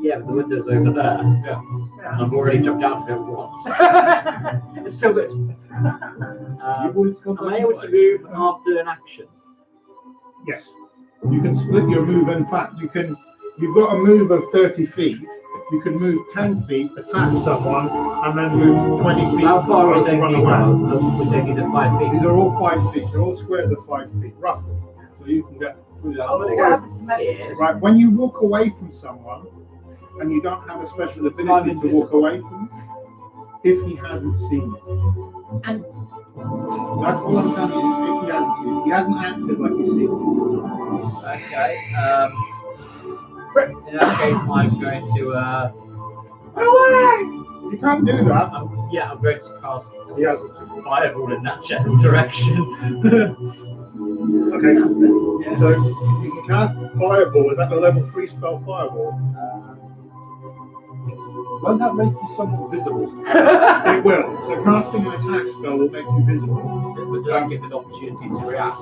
Speaker 3: Yeah, but the window's over there.
Speaker 5: yeah.
Speaker 3: And I've already jumped out of it once.
Speaker 2: It's so good.
Speaker 5: You wanted to come
Speaker 3: Am I
Speaker 5: back
Speaker 3: able to move after an action?
Speaker 1: Yes. You can split your move. In fact, you've got a move of 30 feet. You can move 10 feet, attack someone, and then move 20 feet.
Speaker 3: How far are we saying
Speaker 1: run
Speaker 3: these
Speaker 1: away.
Speaker 3: are? We're saying these are 5 feet.
Speaker 1: These are all 5 feet. They're all squares of 5 feet, roughly.
Speaker 5: So you can get through that.
Speaker 4: Oh,
Speaker 5: door.
Speaker 4: what happens to me?
Speaker 1: Right. When you walk away from someone, and you don't have a special ability to walk away from, if he hasn't seen you.
Speaker 4: And-
Speaker 1: That's all I'm telling you. If he hasn't seen you, he hasn't acted like he's seen you.
Speaker 3: Okay. In that case, I'm going to.
Speaker 4: Run away!
Speaker 1: You can't do that.
Speaker 3: Yeah, I'm going to cast
Speaker 1: He hasn't succeeded.
Speaker 3: Fireball in that general direction.
Speaker 1: Okay.
Speaker 3: Yeah.
Speaker 1: So you can cast Fireball. Is that the level 3 spell Fireball?
Speaker 5: Won't that make you somewhat visible?
Speaker 1: It will. So casting an attack spell will make you visible.
Speaker 3: But do I get an opportunity to react?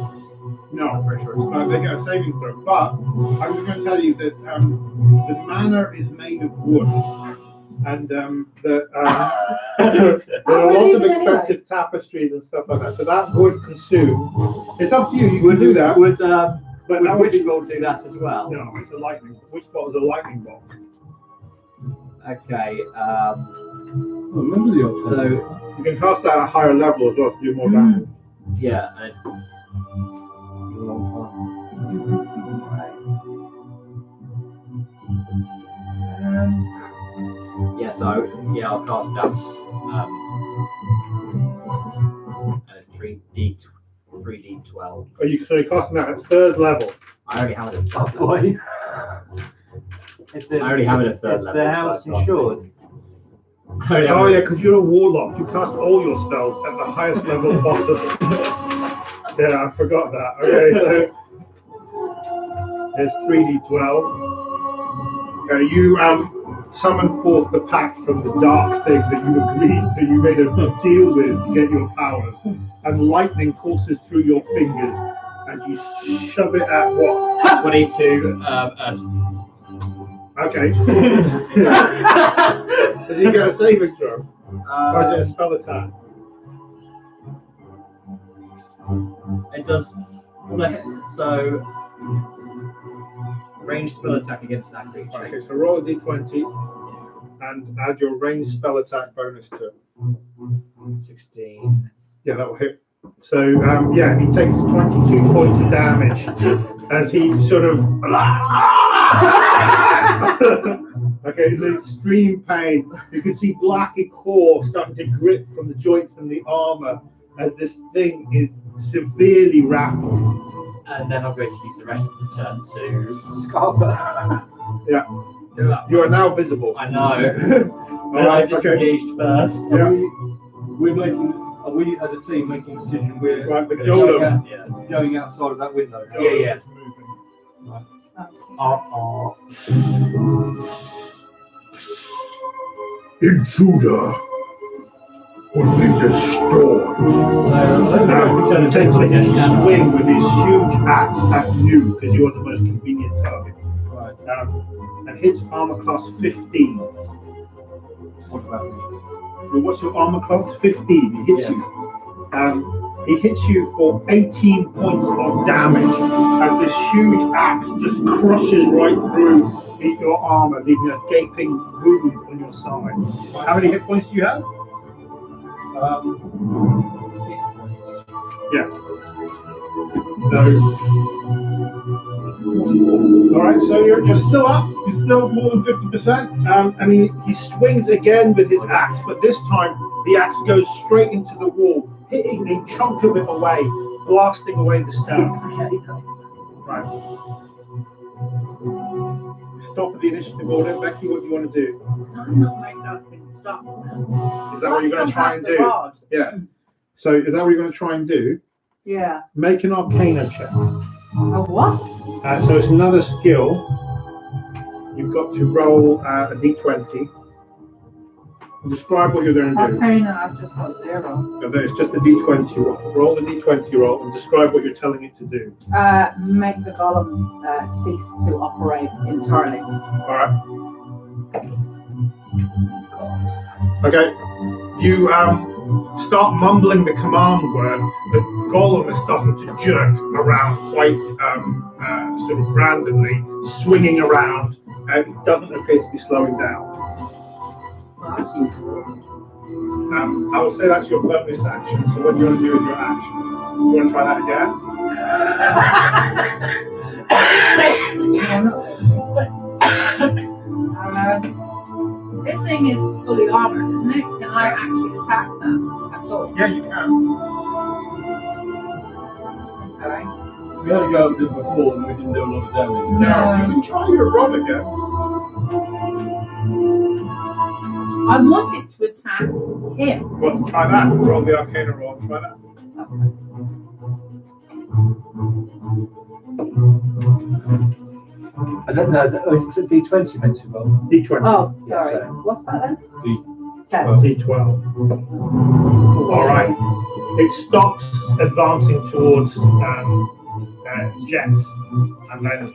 Speaker 1: No, I'm pretty sure it's they get a saving throw. But I'm just going to tell you that the manor is made of wood, and there are lots of expensive tapestries and stuff like that. So that would consume. It's up to you. You can do that.
Speaker 3: Would
Speaker 1: But that would
Speaker 3: Witch
Speaker 1: be,
Speaker 3: Roll do that as well?
Speaker 1: no, it's a lightning. Which spot is a lightning bolt?
Speaker 3: Okay.
Speaker 5: Remember the old
Speaker 3: So
Speaker 1: You can cast that at a higher level as well to do more damage.
Speaker 3: yeah.
Speaker 5: a long
Speaker 3: Yeah. So yeah, I'll cast that. And it's 3d12.
Speaker 1: So you're casting that at third level.
Speaker 3: I already have it at
Speaker 2: Oh
Speaker 3: third level.
Speaker 2: boy. It's
Speaker 3: I already have it at third
Speaker 2: Is
Speaker 3: level,
Speaker 2: the house
Speaker 3: so I can't
Speaker 2: insured?
Speaker 3: I already have
Speaker 1: Oh
Speaker 3: it.
Speaker 1: yeah, because you're a warlock. You cast all your spells at the highest level possible. Yeah, I forgot that. Okay, so there's 3d12. Okay, you summon forth the pact from the dark thing that you agreed, that you made a deal with to get your powers, and lightning courses through your fingers, and you shove it at what?
Speaker 3: 22.
Speaker 1: Okay. Does he get a saving throw, or is it a spell attack?
Speaker 3: It does. So ranged spell attack against that creature.
Speaker 1: Okay, so roll a d20 and add your ranged spell attack bonus to it.
Speaker 3: 16.
Speaker 1: Yeah, that will hit. So, yeah, he takes 22 points of damage as he sort of. Okay, in extreme pain. You can see black core starting to drip from the joints and the armor as this thing is severely rattled.
Speaker 3: And then I'm going to use the rest of the turn to.
Speaker 2: Scarper.
Speaker 1: Yeah,
Speaker 3: do that.
Speaker 1: you are now visible.
Speaker 3: I know. But I
Speaker 1: Alright, okay.
Speaker 3: disengaged first.
Speaker 1: Yeah.
Speaker 5: We're making, are we as a team making a decision? We're
Speaker 1: Right, the
Speaker 3: Gonna
Speaker 1: golem.
Speaker 3: shout, yeah.
Speaker 5: going outside of that window.
Speaker 3: Yeah, yeah.
Speaker 1: is moving. Intruder will be destroyed.
Speaker 3: So
Speaker 1: Now, he takes a swing with his huge axe at you because you are the most convenient target.
Speaker 5: Right.
Speaker 1: And hits armor class 15.
Speaker 5: What about me?
Speaker 1: Well, what's your armor class? 15. He hits
Speaker 5: Yeah.
Speaker 1: you. He hits you for 18 points of damage as this huge axe just crushes right through your armor, leaving a gaping wound on your side. How many hit points do you have? Yes. So, all right. So you're still up. You're still more than 50%. And he swings again with his axe, but this time the axe goes straight into the wall, hitting a chunk of it away, blasting away the stone. Right. Stop at the initiative order. Becky, what do you want to do?
Speaker 4: I'm not making nothing stop now.
Speaker 1: Is that what you're going to try and do? Yeah. So is that what you're going to try and do?
Speaker 4: Yeah.
Speaker 1: Make an Arcana check.
Speaker 4: A what?
Speaker 1: So it's another skill. You've got to roll a d20. Describe what you're going to do.
Speaker 4: Arcana, I've just got 0.
Speaker 1: And then it's just a d20 roll. Roll the d20 roll and describe what you're telling it to do.
Speaker 4: Make the golem cease to operate entirely.
Speaker 1: All right. Okay. You start mumbling the command word. The golem is starting to jerk around quite sort of randomly, swinging around, and it doesn't appear to be slowing down. I will say that's your bonus action. So what do you want to do with your action? Do you want to try that again?
Speaker 4: This thing is fully armored, isn't it? Can I actually attack them at all?
Speaker 1: Yeah, you can.
Speaker 4: Okay.
Speaker 5: We had a go at it before and we didn't do a lot of damage.
Speaker 1: No, you can try your roll again.
Speaker 4: I I wanted to attack him.
Speaker 1: Well, try that. Roll the Arcana roll and try that.
Speaker 2: I don't know. Was it D20 meant to roll?
Speaker 1: D20.
Speaker 4: Oh,
Speaker 2: Yeah,
Speaker 4: sorry.
Speaker 2: sorry.
Speaker 4: What's that then? 10.
Speaker 1: D12. All right. It stops advancing towards Jet, and then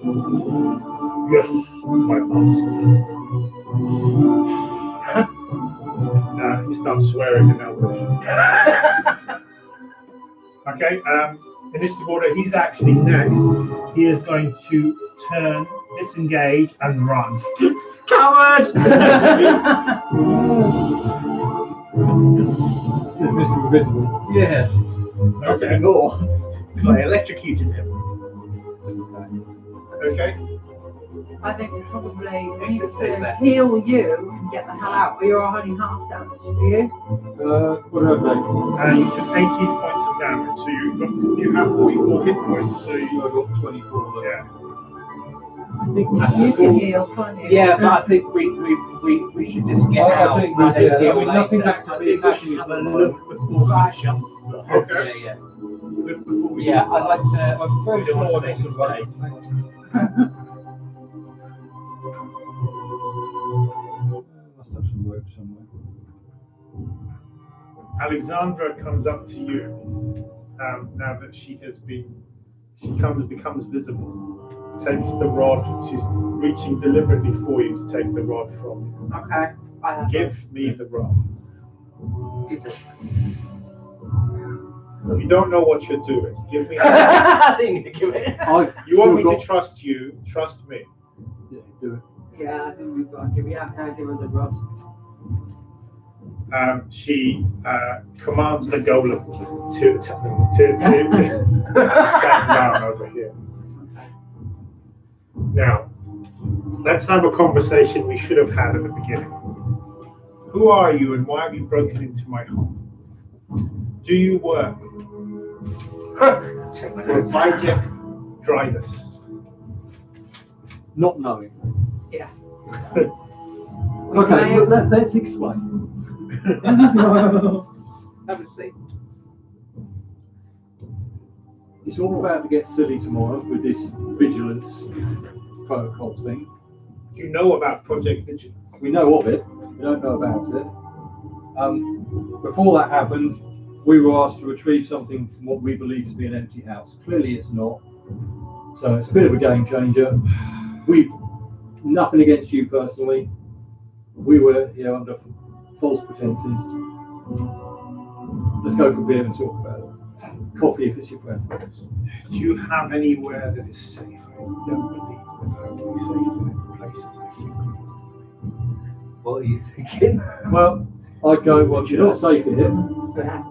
Speaker 1: yes, my master. He starts swearing in Elvish. Okay. Initiative order. He's actually next. He is going to turn, disengage, and run.
Speaker 3: Coward!
Speaker 5: Mr. Invisible.
Speaker 2: Yeah.
Speaker 1: Okay.
Speaker 3: Because I electrocuted him.
Speaker 1: Okay.
Speaker 4: I think we probably need
Speaker 2: Exit stays
Speaker 4: to
Speaker 2: there.
Speaker 4: heal you and get the hell out. Or you're only half damage, do you?
Speaker 5: What did I say?
Speaker 1: You took 18 points of damage, so you have 44 hit points. So
Speaker 5: I got 24 left.
Speaker 1: yeah.
Speaker 4: You can heal, can't you?
Speaker 2: Yeah, but I think we should just get
Speaker 5: I
Speaker 2: out.
Speaker 5: think
Speaker 2: and then
Speaker 5: yeah,
Speaker 2: deal
Speaker 5: I mean,
Speaker 2: later.
Speaker 5: nothing's actively attacking us.
Speaker 3: Have a look before we shut.
Speaker 1: Okay.
Speaker 2: Yeah,
Speaker 3: Look before we
Speaker 2: yeah. I'd like to.
Speaker 5: I'm very
Speaker 3: We don't want
Speaker 5: sure
Speaker 3: to
Speaker 5: this
Speaker 3: make
Speaker 5: is
Speaker 3: a
Speaker 5: right. Must have some work somewhere.
Speaker 1: Alexandra comes up to you now that she becomes visible. Takes the rod. She's reaching deliberately for you to take the rod from you.
Speaker 4: Okay. I have
Speaker 1: Give me the rod.
Speaker 2: Is it?
Speaker 1: You don't know what you're doing. Give me.
Speaker 2: I think you give it.
Speaker 1: You want me to trust you? Trust me.
Speaker 5: Yeah, do it.
Speaker 4: Yeah, I think we've got to give you okay, give her the rod.
Speaker 1: She commands the golem to stand down over here. Now, let's have a conversation we should have had at the beginning. Who are you and why have you broken into my home? Do you work
Speaker 2: Check my
Speaker 1: for
Speaker 2: notes.
Speaker 1: Bajek Drydas?
Speaker 5: Not knowing.
Speaker 4: Yeah.
Speaker 5: Okay, well, let's explain.
Speaker 2: Have a seat.
Speaker 5: It's all about to get silly tomorrow with this vigilance protocol thing.
Speaker 1: You know about Project Vigilance.
Speaker 5: We know of it, we don't know about it. Before that happened, we were asked to retrieve something from what we believe to be an empty house. Clearly it's not. So it's a bit of a game changer. Nothing against you personally. We were here under false pretenses. Let's go for beer and talk about it. Coffee if it's your preference.
Speaker 1: Do you have anywhere that is safe? I don't believe that I will be safe in places like you.
Speaker 2: What are you thinking?
Speaker 5: Well, I'd go, well, you're not safe here.
Speaker 4: Yeah.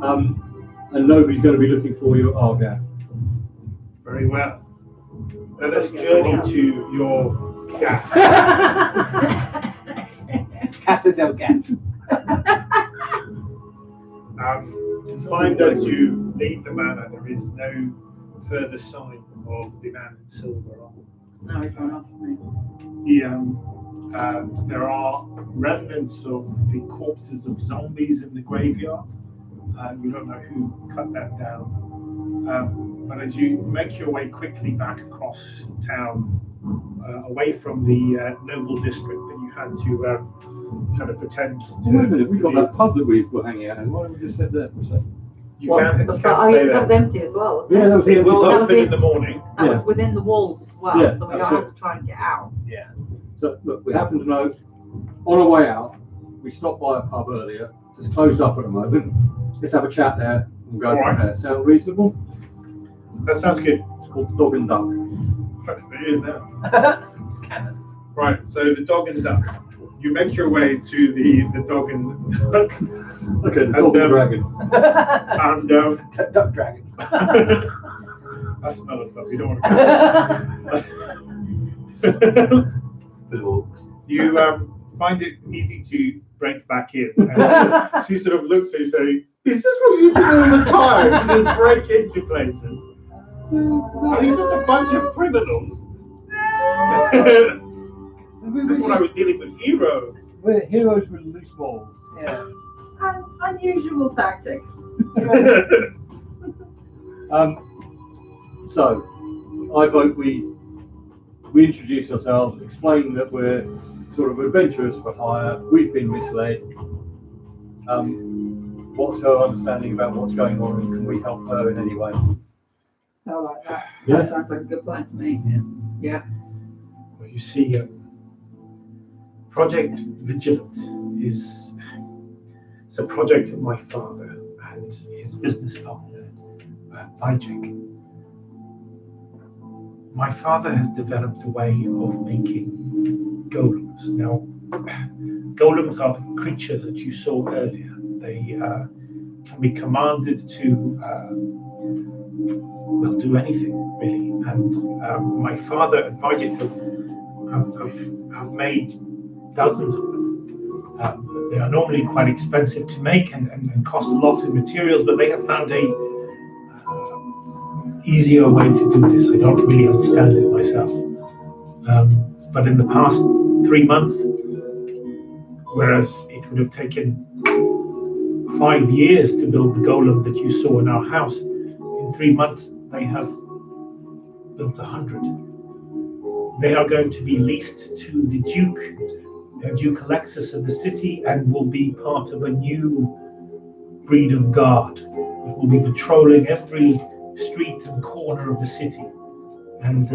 Speaker 5: And nobody's going to be looking for you at Argap.
Speaker 1: Very well. Let us journey to your gap.
Speaker 2: Casa del Gap.
Speaker 1: Find as you leave the manor, there is no further sign of the man in silver on.
Speaker 4: No, it's not off me.
Speaker 1: There are remnants of the corpses of zombies in the graveyard. You don't know who cut them down. But as you make your way quickly back across town, away from the noble district that you had to kind of pretend to.
Speaker 5: Wait a minute, we've got that pub that we were hanging out in. Why don't we just sit there for a second?
Speaker 1: You
Speaker 4: Well,
Speaker 1: can
Speaker 4: the
Speaker 1: stay
Speaker 4: that was
Speaker 1: there.
Speaker 4: empty as well, wasn't
Speaker 5: Yeah,
Speaker 4: it?
Speaker 5: that was
Speaker 1: It will
Speaker 4: That was
Speaker 1: open
Speaker 4: it.
Speaker 1: in the morning.
Speaker 4: That was
Speaker 5: Yeah.
Speaker 4: within the walls as well,
Speaker 5: Yeah,
Speaker 4: so we don't
Speaker 5: that's
Speaker 4: have
Speaker 5: it.
Speaker 4: to try and get out.
Speaker 2: Yeah.
Speaker 5: So, look, we happen to know, on our way out, we stopped by a pub earlier. It's closed up at the moment. Let's have a chat there and go
Speaker 1: All
Speaker 5: from
Speaker 1: right.
Speaker 5: there. Sound reasonable?
Speaker 1: That sounds good.
Speaker 5: It's called Dog and Duck.
Speaker 1: It is now.
Speaker 2: It's canon.
Speaker 1: Right, so the dog and duck. You make your way to the dog and duck.
Speaker 5: Okay, the Dog and Dragon.
Speaker 1: And
Speaker 2: Duck Dragons.
Speaker 1: I smell it, but we don't want to. You find it easy to break back in. And she sort of looks at you saying, "Is this what you do all the time? You just break into places? Are you just a bunch of criminals?" That's when I was dealing with heroes.
Speaker 5: We're heroes with loose morals.
Speaker 4: Yeah. And unusual tactics.
Speaker 5: So, I vote we introduce ourselves, explain that we're sort of adventurers for hire, we've been misled. What's her understanding about what's going on, and can we help her in any way?
Speaker 4: I like that.
Speaker 5: Yeah.
Speaker 4: That sounds like a good plan to me. Yeah.
Speaker 1: Well, you see, Project Vigilant is it's a project of my father and his business partner, Vijek. My father has developed a way of making golems. Now, golems are the creatures that you saw earlier. They can be commanded to will do anything really. And my father and Vijek have made dozens of them. They are normally quite expensive to make and cost a lot in materials, but they have found a easier way to do this. I don't really understand it myself. But in the past 3 months, whereas it would have taken 5 years to build the golem that you saw in our house, in 3 months they have built 100. They are going to be leased to the Duke Alexis of the city, and will be part of a new breed of guard that will be patrolling every street and corner of the city. And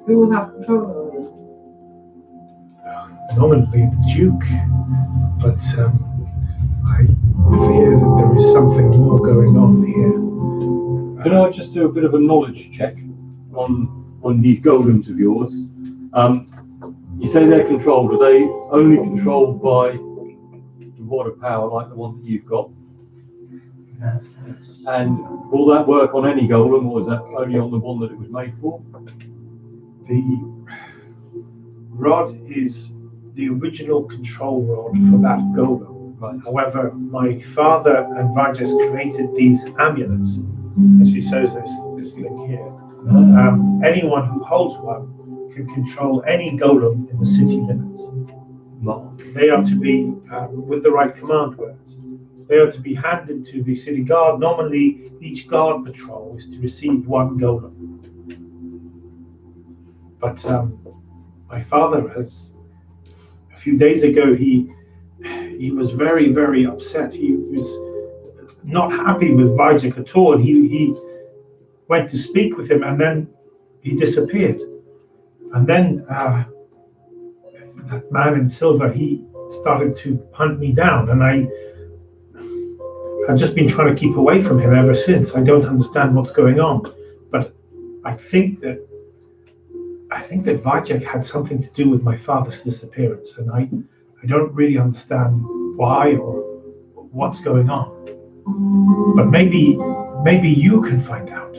Speaker 4: Who will have control over it?
Speaker 1: nominally the Duke, but I fear that there is something more going on here.
Speaker 5: Can I just do a bit of a knowledge check on these golems of yours? You say they're controlled. Are they only controlled by the rod of power, like the one that you've got?
Speaker 2: Yes.
Speaker 5: And will that work on any golem, or is that only on the one that it was made for?
Speaker 1: The rod is the original control rod for that golem.
Speaker 5: Right.
Speaker 1: However, my father and Vijek created these amulets, as he shows this thing here. Anyone who holds one can control any golem in the city limits. They are to be, with the right command words, they are to be handed to the city guard. Normally, each guard patrol is to receive one golem. But my father has, a few days ago, he was very, very upset. He was not happy with Vijek at all. He went to speak with him, and then he disappeared. And then that man in silver, he started to hunt me down, and I've just been trying to keep away from him ever since. I don't understand what's going on, but I think that Vijek had something to do with my father's disappearance, and I don't really understand why or what's going on. But maybe you can find out.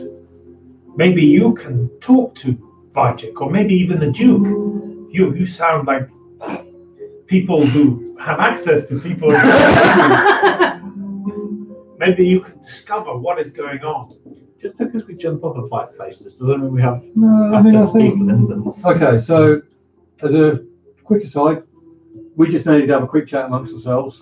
Speaker 1: Maybe you can talk to Vijek, or maybe even the Duke. You sound like people who have access to people. Maybe you can discover what is going on.
Speaker 3: Just because we jump off a fight places doesn't mean we have
Speaker 5: No, I
Speaker 3: access to
Speaker 5: think.
Speaker 3: people in them.
Speaker 5: Okay, so as a quick aside, we just need to have a quick chat amongst ourselves.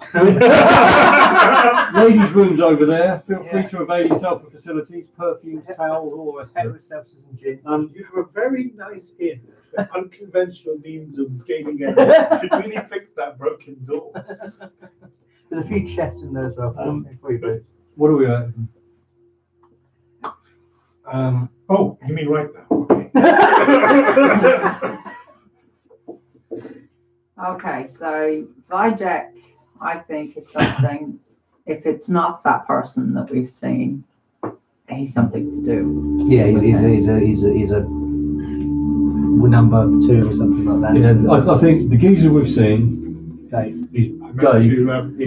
Speaker 5: Ladies' rooms over there. Feel free to avail yourself of facilities, perfumes, towels, all the rest of it.
Speaker 2: Seltzers and gin.
Speaker 1: You have a very nice inn for unconventional means of gaining energy. You should really fix that broken door.
Speaker 2: There's a few chests in there as well. For you both.
Speaker 5: What are we at?
Speaker 1: Oh, you mean right now? Okay.
Speaker 4: Okay, so Vijek, I think, is something. If it's not that person that we've seen, he's something to do.
Speaker 2: Yeah, he's a number 2 or something like that.
Speaker 5: Yeah, I think the geezer we've seen,
Speaker 2: Dave.
Speaker 5: He's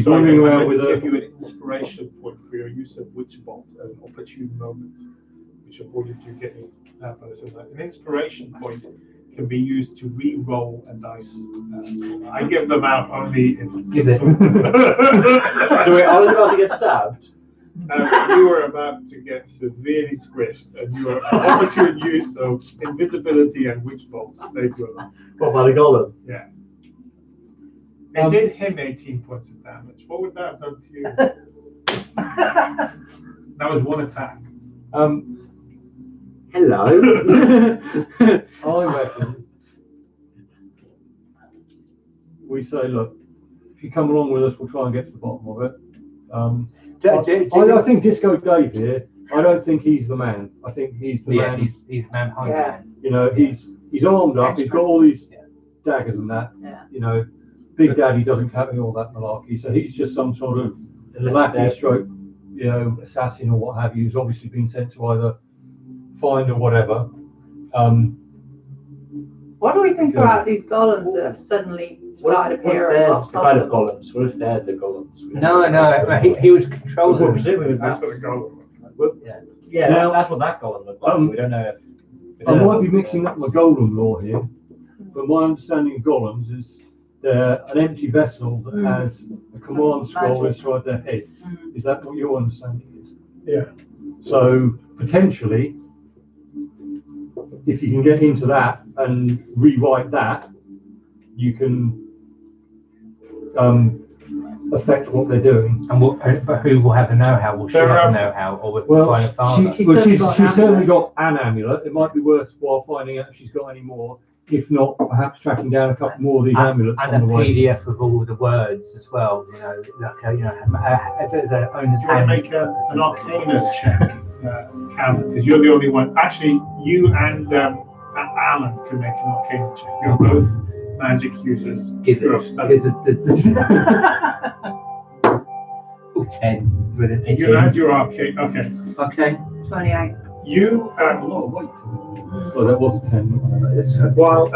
Speaker 5: wandering around with
Speaker 1: give you an inspiration point for your use of witch bolt, an opportune moment, which avoided you getting that person. An inspiration point can be used to re-roll a dice. I give them out only if.
Speaker 2: Is it?
Speaker 3: So wait, I was about to get stabbed.
Speaker 1: You were about to get severely squished, and your opportune use of invisibility and witch bolt saved your life.
Speaker 3: What about a golem?
Speaker 1: Yeah. It did him 18 points of damage. What would that have done to you? That was one attack.
Speaker 3: Hello.
Speaker 5: I reckon we say, look, if you come along with us, we'll try and get to the bottom of it. I think Disco Dave here, I don't think he's the man. I think he's the man.
Speaker 2: He's man hiding.
Speaker 4: Yeah.
Speaker 5: You know, he's armed up, he's got all these daggers and that.
Speaker 4: Yeah.
Speaker 5: You know, Big Daddy doesn't have any all that malarkey, so he's just some sort of lackey stroke, you know, assassin or what have you, who's obviously been sent to either find or whatever.
Speaker 4: What do we think about these golems that have suddenly started appearing?
Speaker 3: What if they're the kind of golems? What if they're the golems?
Speaker 2: No, he was controlling them.
Speaker 3: Presumably
Speaker 1: That's what the goal was.
Speaker 3: Yeah,
Speaker 5: Now-
Speaker 3: that's what that golem looked like. We don't know if.
Speaker 5: I might be mixing up my golem lore here, but my understanding of golems is they're an empty vessel that has a command scroll inside their head. Is that what your understanding is?
Speaker 1: Yeah.
Speaker 5: So potentially, if you can get into that and rewrite that, you can affect what they're doing.
Speaker 2: But who will have the know-how? Will she have the know-how, or will
Speaker 5: Well,
Speaker 2: find a father?
Speaker 5: she's certainly got an amulet. It might be worthwhile finding out if she's got any more. If not, perhaps tracking down a couple more of these amulets
Speaker 2: And
Speaker 5: on
Speaker 2: a
Speaker 5: the way.
Speaker 2: PDF of all the words as well. You know, as an owner's
Speaker 1: Do you want to make an Arcana check, Cam? Because you're the only one. Actually, you and Alan can make an Arcana check. You're both magic users. who have studied.
Speaker 2: 10 with an
Speaker 1: You and your Arcana. Okay.
Speaker 2: Okay.
Speaker 4: 28.
Speaker 1: You
Speaker 5: A lot of weight. So that was a 10.
Speaker 1: while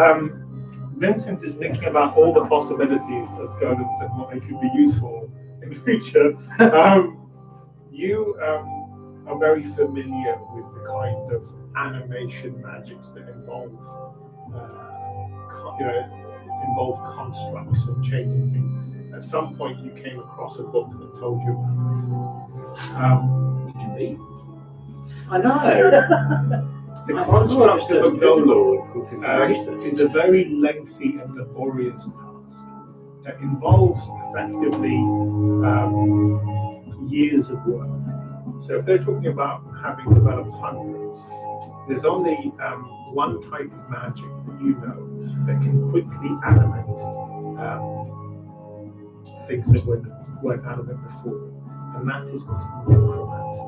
Speaker 1: Vincent is thinking about all the possibilities of golems and what they could be used for in the future, you are very familiar with the kind of animation magics that involve constructs and changing things. At some point, you came across a book that told you about this.
Speaker 3: I know.
Speaker 1: The construct of a golem is a very lengthy and laborious task that involves effectively years of work. So if they're talking about having developed hundreds, there's only one type of magic that you know that can quickly animate things that weren't animate before, and that is called necromancy.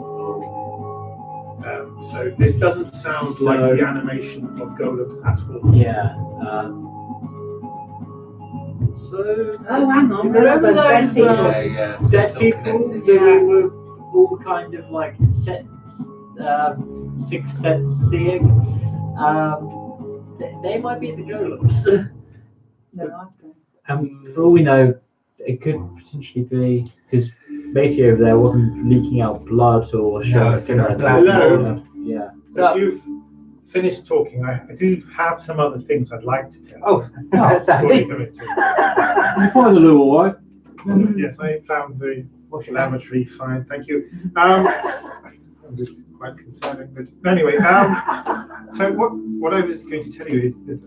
Speaker 1: So this doesn't sound like the animation of golems at all.
Speaker 3: Yeah.
Speaker 4: Oh, hang on.
Speaker 3: Remember
Speaker 4: Those
Speaker 3: those
Speaker 4: dead
Speaker 3: dead people that we were all kind of like sixth sense seeing? They might be the golems. For all we know, it could potentially be because Matey over there wasn't leaking out blood or showing skin or anything.
Speaker 1: Hello.
Speaker 3: Yeah.
Speaker 1: So if you've finished talking, I do have some other things I'd like to tell.
Speaker 2: Oh, that's
Speaker 1: before you
Speaker 2: happy.
Speaker 1: come into it.
Speaker 5: You find the little all right?
Speaker 1: Yes, I found the lavatory fine, thank you. I'm just quite concerning, but anyway, so what I was going to tell you is that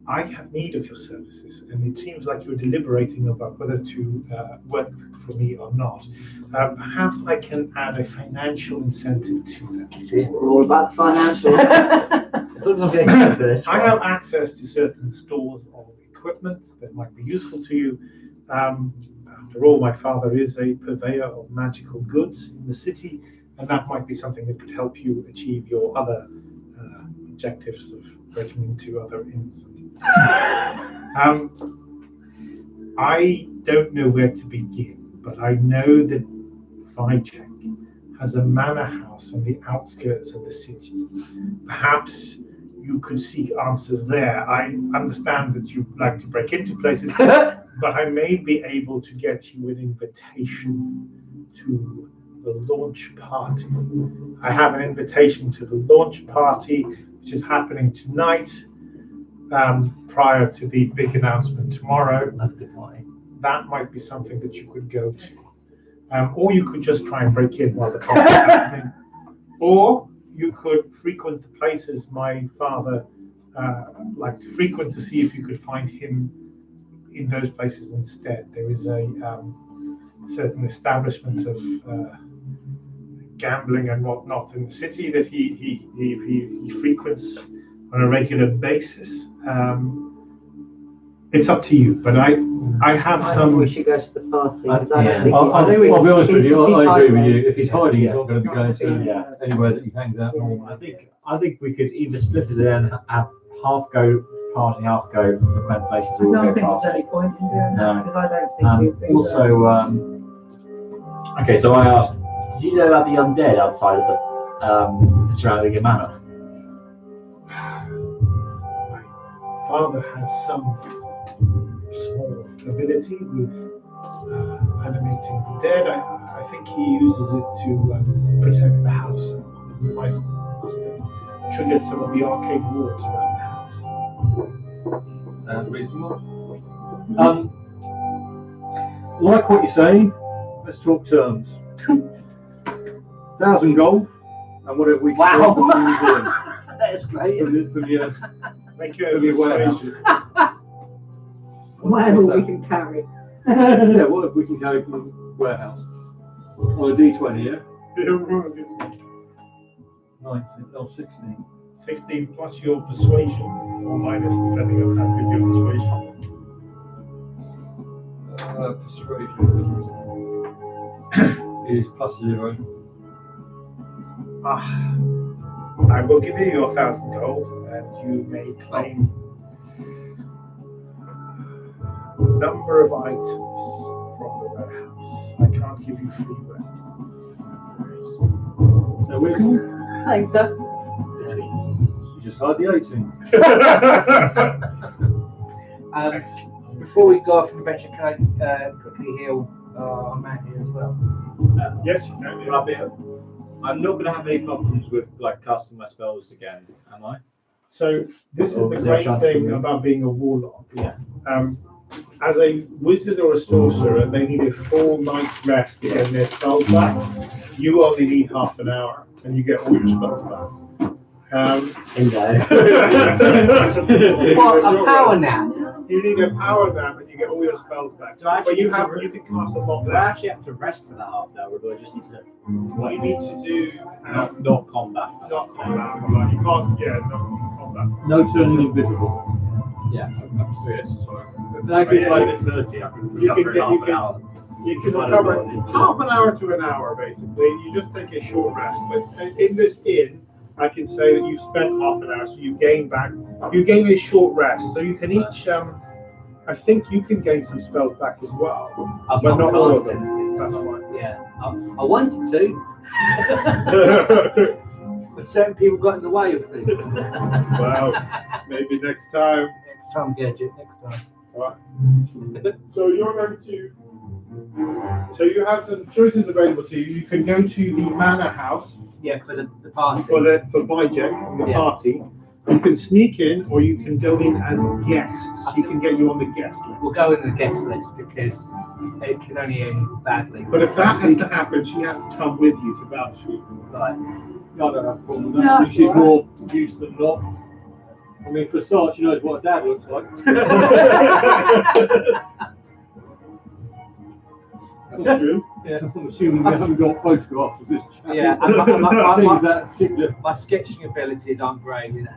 Speaker 1: I have need of your services, and it seems like you're deliberating about whether to work for me or not. Perhaps I can add a financial incentive to that.
Speaker 4: We're all about the financial.
Speaker 3: As long as I'm getting paid for this.
Speaker 1: I have access to certain stores of equipment that might be useful to you. After all, my father is a purveyor of magical goods in the city, and that might be something that could help you achieve your other objectives of breaking into other inns. I don't know where to begin, but I know that Vajek has a manor house on the outskirts of the city. Perhaps you could seek answers there. I understand that you like to break into places, but I may be able to get you an invitation to the launch party. I have an invitation to the launch party, which is happening tonight, prior to the big announcement tomorrow. That might be something that you could go to. Or you could just try and break in while the party is happening. Or you could frequent the places my father liked to frequent to see if you could find him in those places instead. There is a certain establishment of gambling and whatnot in the city that he frequents on a regular basis. It's up to you, but I have
Speaker 4: I think
Speaker 1: some.
Speaker 4: we should go to the party. 'Cause I
Speaker 2: Yeah.
Speaker 4: don't think
Speaker 5: I'll
Speaker 4: he's
Speaker 5: be honest with you,
Speaker 4: he's
Speaker 5: I agree with
Speaker 4: hiding.
Speaker 5: you. If he's hiding, he's
Speaker 3: Yeah.
Speaker 5: not going to be going to anywhere that he hangs out normally.
Speaker 3: I think we could either split it in, have half go party, half go frequent places.
Speaker 4: I
Speaker 3: All
Speaker 4: don't
Speaker 3: go
Speaker 4: think there's
Speaker 3: party.
Speaker 4: any point in doing
Speaker 3: No.
Speaker 4: that because I don't think he'd be
Speaker 3: Also, okay, so I asked, did you know about the undead outside of the surrounding your manor?
Speaker 1: My father has some small ability with animating the dead. I think he uses it to protect the house. He must have triggered some of the arcane wards around the house.
Speaker 5: Reasonable. Like what you're saying, let's talk terms. 1,000 gold, and whatever we can
Speaker 2: Wow.
Speaker 5: do from the museum.
Speaker 2: That's great.
Speaker 5: From your
Speaker 1: Thank you.
Speaker 5: From your warehouse.
Speaker 4: whatever we can carry.
Speaker 5: Yeah, whatever we can carry from the warehouse. On a D20, yeah? 19, no, 16.
Speaker 1: 16 plus your persuasion, or minus, depending on how good your persuasion.
Speaker 5: Persuasion is +0.
Speaker 1: I will give you your 1,000 gold, and you may claim a number of items from the warehouse. I can't give you free rent.
Speaker 5: So reasonable?
Speaker 4: I think so.
Speaker 5: You just hide the 18.
Speaker 2: Before we go off the adventure, can I quickly heal our man here as well?
Speaker 1: Yes, you can.
Speaker 3: Well, I'm not going to have any problems with like casting my spells again, am I?
Speaker 1: So this is the
Speaker 3: Is there a
Speaker 1: great
Speaker 3: chance
Speaker 1: thing
Speaker 3: for me?
Speaker 1: about being a warlock.
Speaker 3: Yeah.
Speaker 1: As a wizard or a sorcerer, they need a full night's rest to get their spells back. You only need half an hour, and you get all your spells back.
Speaker 2: What, a power nap?
Speaker 1: You need a power nap, and you get all your spells back.
Speaker 3: Do I
Speaker 1: But you
Speaker 3: actually
Speaker 1: can cast a lot
Speaker 3: Do I
Speaker 1: less.
Speaker 3: actually have to rest for that half an hour, or do I just need to
Speaker 1: You need to do
Speaker 3: not combat?
Speaker 1: not combat. Like, you can't. Yeah, not combat.
Speaker 5: No turning invisible.
Speaker 3: Yeah, I'm serious. Sorry.
Speaker 5: That gives
Speaker 3: Like
Speaker 5: like,
Speaker 3: visibility, I can
Speaker 1: You
Speaker 3: recover
Speaker 1: can
Speaker 3: in
Speaker 1: get-
Speaker 3: half
Speaker 1: you
Speaker 3: an
Speaker 1: can-
Speaker 3: hour.
Speaker 1: You can
Speaker 3: If I don't
Speaker 1: recover
Speaker 3: go into-
Speaker 1: half an hour to an hour, basically. You just take a short rest. But in this inn, I can say that you spent half an hour, so you gain back. You gain a short rest, so you can each. I think you can gain some spells back as well,
Speaker 2: I've
Speaker 1: but not all of
Speaker 2: cast
Speaker 1: them. That's fine.
Speaker 2: Yeah, I wanted to, but certain people got in the way of things.
Speaker 1: Well, maybe next time.
Speaker 2: Next time, Gadget, next time.
Speaker 1: Right. So you're going to. So you have some choices available to you. You can go to the manor house
Speaker 2: Yeah, for the party.
Speaker 1: for Vijek and the
Speaker 2: Yeah.
Speaker 1: party. You can sneak in, or you can go in as guests. You can get you on the guest
Speaker 2: We'll
Speaker 1: list.
Speaker 2: go in the guest list because it can only end badly.
Speaker 1: But if that has to happen, she has to come with you to vouch for you.
Speaker 2: Right.
Speaker 5: I don't have a problem with
Speaker 4: No,
Speaker 5: that.
Speaker 4: that's
Speaker 5: She's
Speaker 4: all right.
Speaker 5: more used than not. I mean, for a start, she knows what her dad looks like.
Speaker 1: That's true.
Speaker 5: I'm assuming we haven't got photographs of this chap.
Speaker 2: Yeah,
Speaker 5: Seems that particular.
Speaker 2: my sketching abilities aren't great. You know.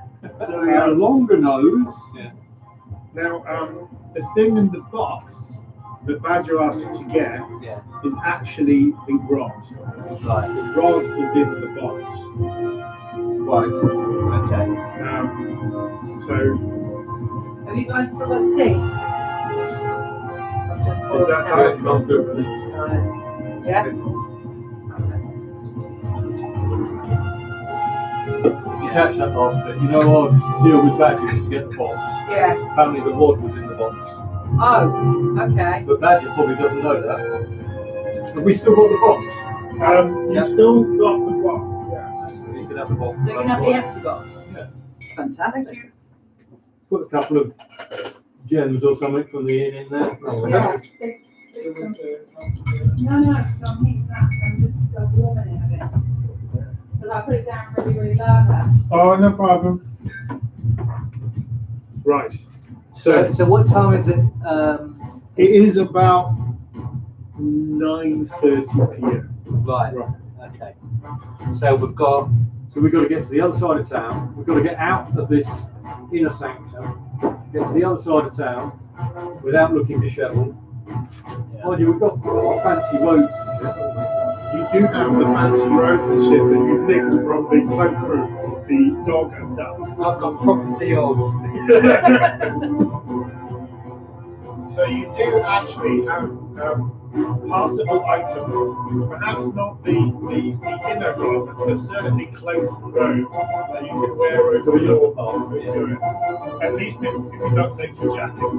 Speaker 5: So he had a longer nose.
Speaker 2: Yeah.
Speaker 1: Now, the thing in the box that Badger asked you to get
Speaker 2: Yeah.
Speaker 1: is actually the rod.
Speaker 2: Right.
Speaker 1: The rod is in the box.
Speaker 2: Right. Okay.
Speaker 1: So
Speaker 4: Have you guys still got tea? I've just
Speaker 1: is
Speaker 4: poured
Speaker 1: that
Speaker 4: it
Speaker 1: how
Speaker 4: out.
Speaker 1: it comes through?
Speaker 4: Yeah.
Speaker 5: You catch that last bit. You know, I deal with Badger to get the box.
Speaker 4: Yeah.
Speaker 5: Apparently, the rod was in the box.
Speaker 4: Oh, okay.
Speaker 5: But Badger probably doesn't know that. Have we still got the box?
Speaker 1: You still got the box. Yeah.
Speaker 5: You can have the box.
Speaker 4: So you can have the empty box.
Speaker 5: Yeah.
Speaker 4: Fantastic.
Speaker 5: Put a couple of gems or something from the inn in there.
Speaker 4: Yeah. No, don't need that. I'm just warming it a bit. Because I put it down really, really low there.
Speaker 1: Oh, no problem. Right.
Speaker 2: So what time is it?
Speaker 1: It is about 9:30 p.m.
Speaker 2: Right.
Speaker 1: Right.
Speaker 2: Okay. So we've got.
Speaker 5: So we've got to get to the other side of town. We've got to get out of this inner sanctum, get to the other side of town without looking dishevelled. Mind you, we've got fancy roads and shit, haven't
Speaker 1: You do have the fancy road and shit that you nicked from the cloakroom of the dog and duck.
Speaker 2: I've got property of.
Speaker 1: So you do actually have passable items, perhaps not the inner garment, but certainly clothes and robes that you can wear over your arm. At least if you don't take your jackets off.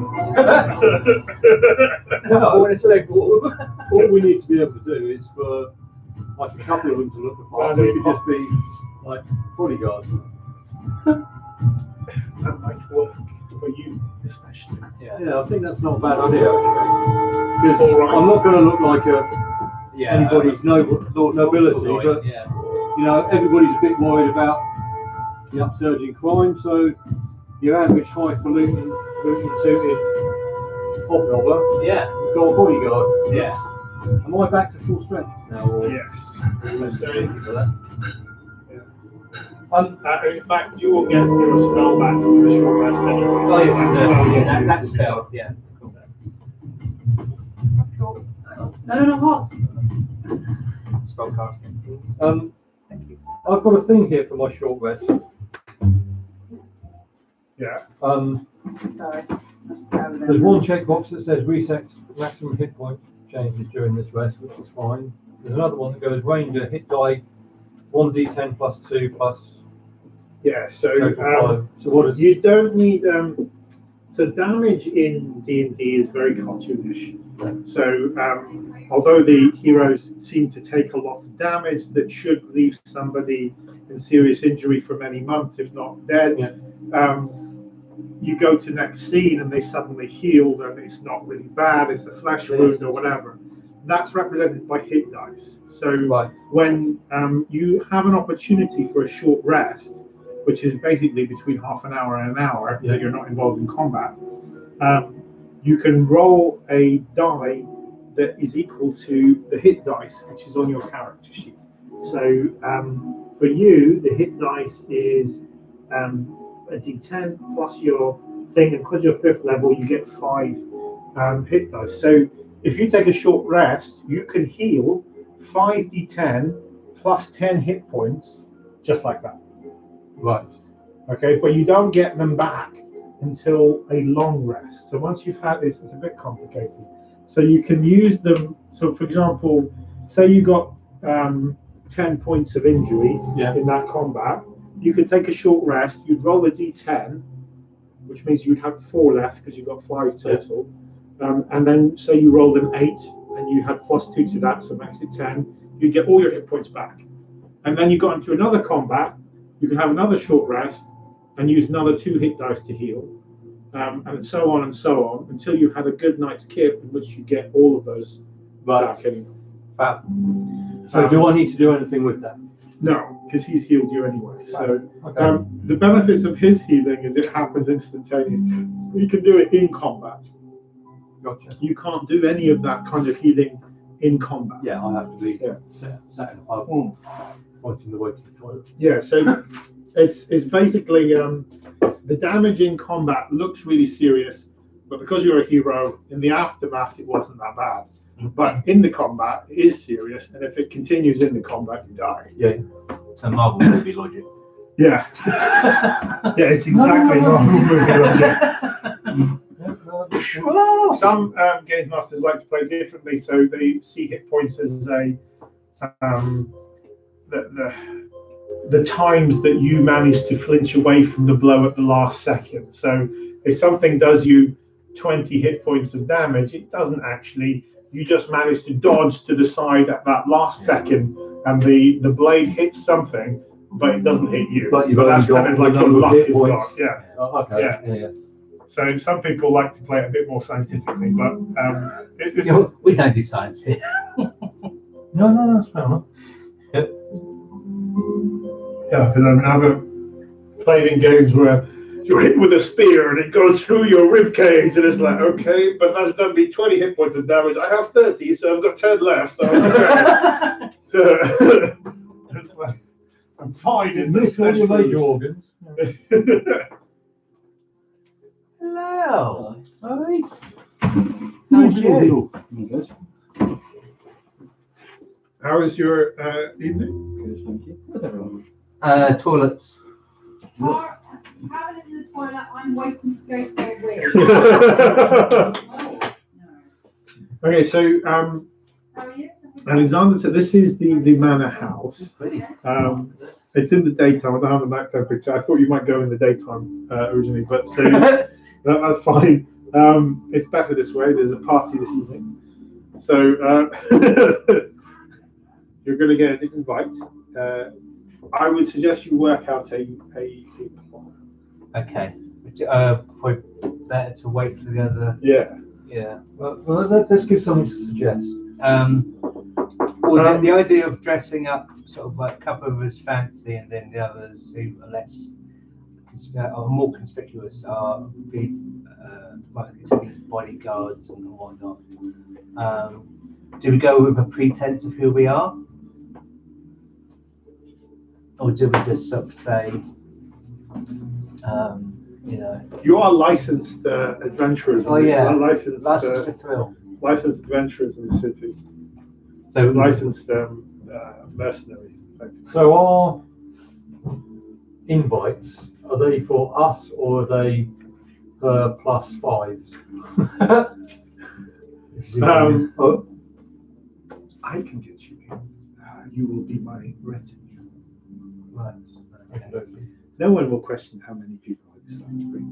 Speaker 5: I want to say, all we need to be able to do is for like a couple of them to look the part. We could just be like bodyguards.
Speaker 1: That might work for you, especially.
Speaker 5: Yeah, I think that's not a bad idea actually. Because
Speaker 1: Alright.
Speaker 5: I'm not going to look like anybody's nobility,
Speaker 2: Lord,
Speaker 5: but you know, everybody's a bit worried about the upsurging crime. So your average highfalutin, suited hobnobber,
Speaker 2: Yeah.
Speaker 5: has got a bodyguard.
Speaker 2: Yeah.
Speaker 5: Am I back to full strength now? Or?
Speaker 1: Yes.
Speaker 5: Thank you for that.
Speaker 1: In fact, you will get your spell back for the short rest anyway.
Speaker 2: Oh, yeah, that's spelled, yeah.
Speaker 6: No, what?
Speaker 2: Spellcasting.
Speaker 5: I've got a thing here for my short rest.
Speaker 1: Yeah.
Speaker 4: Sorry.
Speaker 5: There's one checkbox that says reset maximum hit point changes during this rest, which is fine. There's another one that goes ranger hit die 1d10 plus 2 plus.
Speaker 1: Yeah. So
Speaker 5: So what is
Speaker 1: you don't need. So damage in D&D is very cartoonish. So although the heroes seem to take a lot of damage that should leave somebody in serious injury for many months, if not dead, you go to next scene and they suddenly healed and it's not really bad, it's a flesh wound or whatever. That's represented by hit dice. So when you have an opportunity for a short rest, which is basically between half an hour and an hour that you're not involved in combat, you can roll a die that is equal to the hit dice, which is on your character sheet. So for you, the hit dice is a d10 plus your thing, and because you're 5th level, you get 5 hit dice. So if you take a short rest, you can heal 5d10 plus 10 hit points, just like that.
Speaker 5: Right.
Speaker 1: Okay, but you don't get them back until a long rest. So once you've had this, it's a bit complicated. So you can use them. So for example, say you got 10 points of injury in that combat, you could take a short rest, you'd roll a d10, which means you'd have 4 left because you've got 5 total. And then say you rolled an 8 and you had plus 2 to that, so makes it 10, you get all your hit points back. And then you got into another combat, you can have another short rest and use another 2 hit dice to heal, and so on until you had a good night's kip in which you get all of those back.
Speaker 5: So do I need to do anything with that?
Speaker 1: No, because he's healed you anyway. So the benefits of his healing is it happens instantaneously. You can do it in combat.
Speaker 5: Gotcha.
Speaker 1: You can't do any of that kind of healing in combat.
Speaker 5: Yeah, I have to be sat in a pub, pointing the way to the toilet.
Speaker 1: Yeah, so it's basically the damage in combat looks really serious, but because you're a hero, in the aftermath it wasn't that bad. But in the combat it is serious, and if it continues in the combat, you die.
Speaker 5: Yeah.
Speaker 2: So Marvel movie logic.
Speaker 1: Yeah. Yeah, it's exactly Marvel movie logic. Some games masters like to play differently, so they see hit points as the times that you manage to flinch away from the blow at the last second. So if something does you 20 hit points of damage, it doesn't actually. You just manage to dodge to the side at that last second, and the blade hits something, but it doesn't hit you.
Speaker 5: But
Speaker 1: that's kind of like your luck is gone. Yeah.
Speaker 5: Oh, okay.
Speaker 1: Yeah. So some people like to play it a bit more scientifically, but
Speaker 2: We don't do science here.
Speaker 5: No, that's fair enough.
Speaker 1: yeah, because I've played in games where you're hit with a spear and it goes through your rib cage, and it's like, okay, but that's done me 20 hit points of damage. I have 30, so I've got 10 left. So, okay. So it's like, I'm fine.
Speaker 5: You miss all your major organs.
Speaker 2: Hello. All right.
Speaker 5: Nice
Speaker 2: you.
Speaker 1: How is your evening?
Speaker 5: Good, thank you. Where's everyone?
Speaker 2: Toilets.
Speaker 6: Mark, have it in the toilet. I'm waiting to go for a wee.
Speaker 1: Okay, so
Speaker 6: How are you?
Speaker 1: Alexander, so this is the manor house.
Speaker 2: Pretty.
Speaker 1: It's in the daytime. I don't have a nighttime picture. I thought you might go in the daytime originally, but so that's fine. It's better this way. There's a party this evening, so you're going to get an invite. I would suggest you work out a plan.
Speaker 2: Okay. Probably better to wait for the other.
Speaker 1: Yeah.
Speaker 2: Yeah.
Speaker 5: Well, let's give something to suggest.
Speaker 2: Well, the idea of dressing up sort of like a couple of us fancy and then the others who are less are more conspicuous are likely to be bodyguards and whatnot. Do we go with a pretense of who we are? Or do we just sort of say,
Speaker 1: You are licensed adventurers.
Speaker 2: Oh, yeah.
Speaker 1: Licensed
Speaker 2: license to thrill.
Speaker 1: licensed adventurers in the city.
Speaker 2: So
Speaker 1: Licensed mercenaries.
Speaker 5: So our invites, are they for us or are they for +5s?
Speaker 1: I can get you in. You will be my retinue.
Speaker 5: Right. Okay.
Speaker 1: No one will question how many people I decide to bring.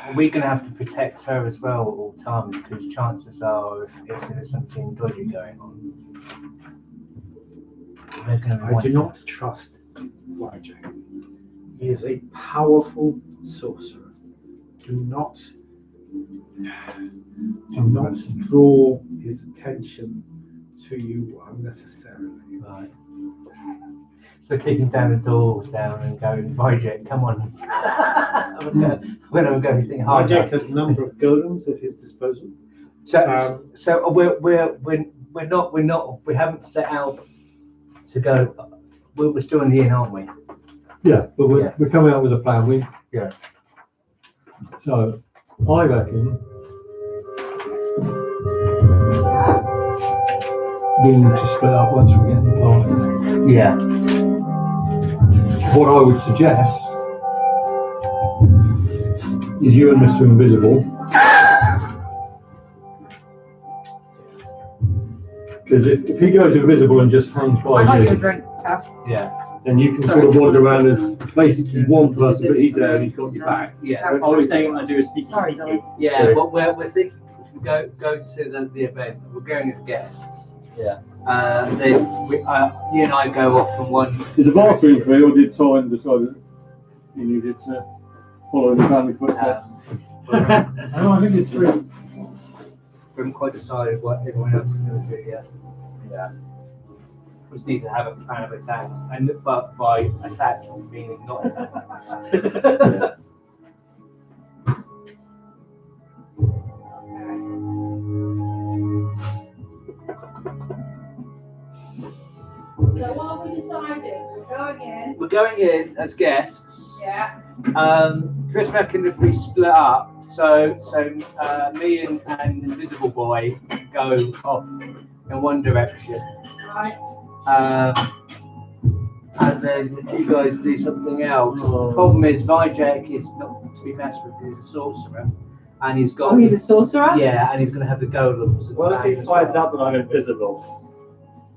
Speaker 2: Are we going to have to protect her as well at all times? Because chances are, if there's something dodgy going on, they're going to
Speaker 1: I do not trust Vijay. He is a powerful sorcerer. Do not draw his attention to you unnecessarily.
Speaker 2: Right. So kicking down the door down and going, Vijay, come on. I'm gonna go anything harder.
Speaker 1: Vijay has a number of golems at his disposal.
Speaker 2: So we haven't set out to go. We're still in the inn, aren't we?
Speaker 5: Yeah, but we're coming up with a plan. So I reckon we need to split up once we get the party.
Speaker 2: Yeah.
Speaker 5: What I would suggest is you and Mr. Invisible, because if he goes invisible and just hangs
Speaker 4: I got
Speaker 5: by
Speaker 4: you a
Speaker 5: you,
Speaker 4: drink, Kath.
Speaker 2: Yeah.
Speaker 5: then you can sort of wander around as basically one person, but he's there and he's got your back.
Speaker 2: Yeah.
Speaker 3: I was saying I do a sneaky
Speaker 4: Sorry,
Speaker 3: sneaky.
Speaker 4: Zoe.
Speaker 2: Yeah. But we're thinking if we go to the event, we're going as guests.
Speaker 3: Yeah.
Speaker 2: Then you and I go off from one.
Speaker 5: Is the bathroom free, or did Simon decide that he needed to follow in the family footsteps?
Speaker 1: No, I think it's free.
Speaker 2: We haven't quite decided what everyone else is going to do yet.
Speaker 3: Yeah.
Speaker 2: We just need to have a plan of attack, and but by attack meaning not attack.
Speaker 6: So what have we decided? We're going in.
Speaker 2: We're going in as guests.
Speaker 6: Yeah.
Speaker 2: Chris reckoned if we split up, so me and Invisible Boy go off in one direction.
Speaker 6: Right.
Speaker 2: And then if you guys do something else, the problem is Vijay is not to be messed with. He's a sorcerer, and he's got.
Speaker 6: Oh, he's a sorcerer?
Speaker 2: Yeah, and he's going to have the golems.
Speaker 3: What if he finds out that I'm invisible?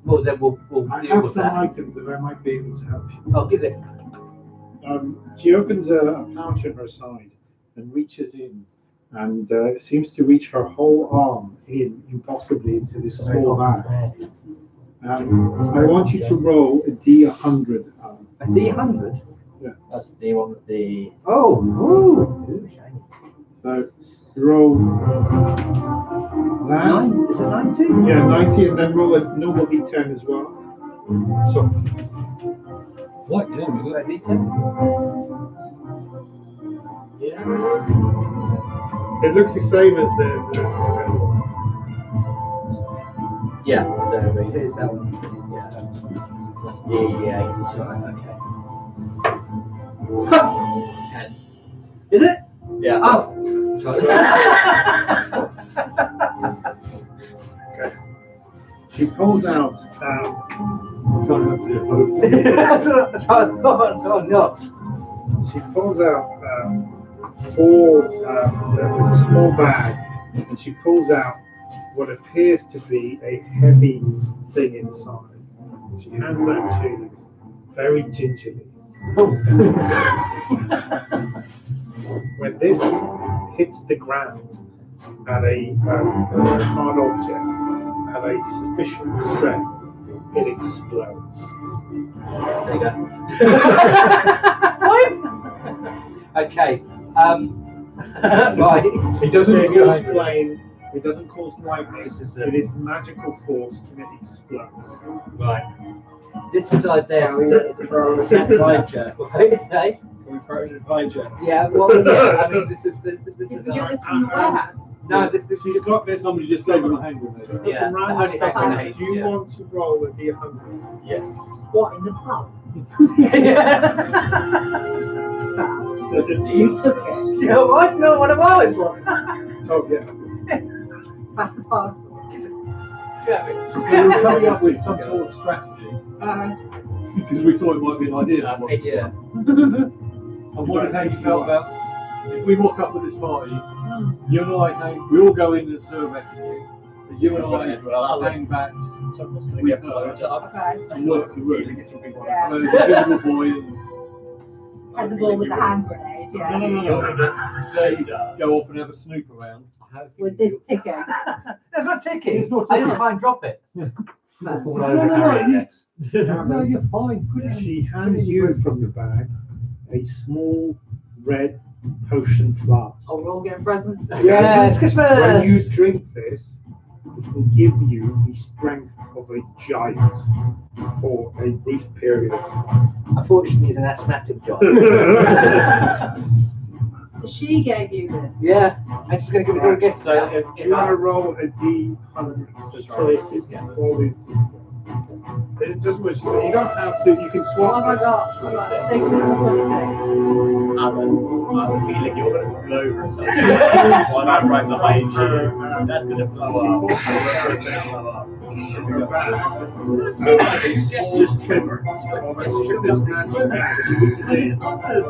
Speaker 2: Well, then we'll
Speaker 1: I
Speaker 2: deal
Speaker 1: have
Speaker 2: with
Speaker 1: some
Speaker 2: that.
Speaker 1: items that I might be able to help you.
Speaker 2: Oh, is it?
Speaker 1: She opens a pouch at her side and reaches in and seems to reach her whole arm impossibly into this small bag. I want you to roll a D100.
Speaker 2: A D100?
Speaker 3: That's the one with the.
Speaker 2: Oh, ooh.
Speaker 1: So you roll that.
Speaker 2: Is it 90?
Speaker 1: Yeah, 90, and then roll a normal D10 as well.
Speaker 5: So, what? Yeah, we got
Speaker 2: Ready to?
Speaker 3: Yeah.
Speaker 1: It looks the same as the
Speaker 3: Yeah. So
Speaker 2: Here's that one.
Speaker 3: yeah. That's yeah. That's right. Okay. 10.
Speaker 2: Is it?
Speaker 3: Yeah.
Speaker 2: Oh.
Speaker 1: Okay. She pulls out.
Speaker 5: trying to do both.
Speaker 2: That's what I thought. Oh no.
Speaker 1: She pulls out 4. There's a small bag, and she pulls out what appears to be a heavy thing inside. She hands that to you, very gingerly. When this hits the ground at a hard object at a sufficient strength, it explodes.
Speaker 3: There you go.
Speaker 2: Okay. Right.
Speaker 1: It doesn't cause flame. It doesn't cause lightning. It is magical force, and it explodes.
Speaker 3: Right.
Speaker 2: This is our day. We get to throw an adventure, right? Hey?
Speaker 3: Can we throw an adventure?
Speaker 2: Yeah. Well, yeah. I mean, this is
Speaker 6: Did you
Speaker 2: a.
Speaker 6: get this from the warehouse?
Speaker 2: No, this
Speaker 1: She's got this.
Speaker 5: Somebody just gave him a hand grenade.
Speaker 2: Yeah,
Speaker 1: Some random
Speaker 2: only
Speaker 1: stuff
Speaker 2: hand
Speaker 1: in it.
Speaker 2: grenades,
Speaker 1: Do you
Speaker 2: yeah.
Speaker 1: want to roll a D100?
Speaker 3: Yes.
Speaker 6: What, in the pub?
Speaker 2: You took it. You know what? No, what it was.
Speaker 1: Oh yeah.
Speaker 6: That's the parcel.
Speaker 5: So we're coming up with some sort of strategy because we thought it might be an idea.
Speaker 2: Yeah.
Speaker 5: I wondered how you felt about if we walk up with this party, you and I hang, we all go in and serve everything. You and I hang back
Speaker 3: Someone's going to
Speaker 5: with
Speaker 3: get
Speaker 5: her
Speaker 3: blown up.
Speaker 6: Okay.
Speaker 5: and work the room.
Speaker 6: Yeah.
Speaker 5: There's a little boy and
Speaker 6: Had the ball with the hand grenade, yeah.
Speaker 5: no. They go off and have a snoop around.
Speaker 6: With this ticket.
Speaker 2: It's not ticking.
Speaker 5: It's not
Speaker 2: I just
Speaker 5: ticking.
Speaker 2: can't drop it.
Speaker 6: But-
Speaker 5: No, you're fine. Put it in.
Speaker 1: She hands you from the bag a small red potion flask.
Speaker 6: Oh, we're all getting presents.
Speaker 2: Yeah, it's
Speaker 1: When you
Speaker 2: Christmas.
Speaker 1: drink this, it will give you the strength of a giant for a brief period of time.
Speaker 2: Unfortunately, he's an asthmatic job.
Speaker 6: So she gave you this?
Speaker 2: Yeah, and she's going to give us all gifts. So
Speaker 1: Do you want to roll a D100?
Speaker 3: Just roll these two together.
Speaker 1: Roll these two. It's just what you don't have to. You can
Speaker 6: Oh
Speaker 1: swap.
Speaker 6: my gosh, I got 6 plus 26.
Speaker 3: Alan, I have a feeling you're going to fall over at some point. While I'm right behind you. That's going to blow up. That's going to blow up. Guess just trigger.
Speaker 1: She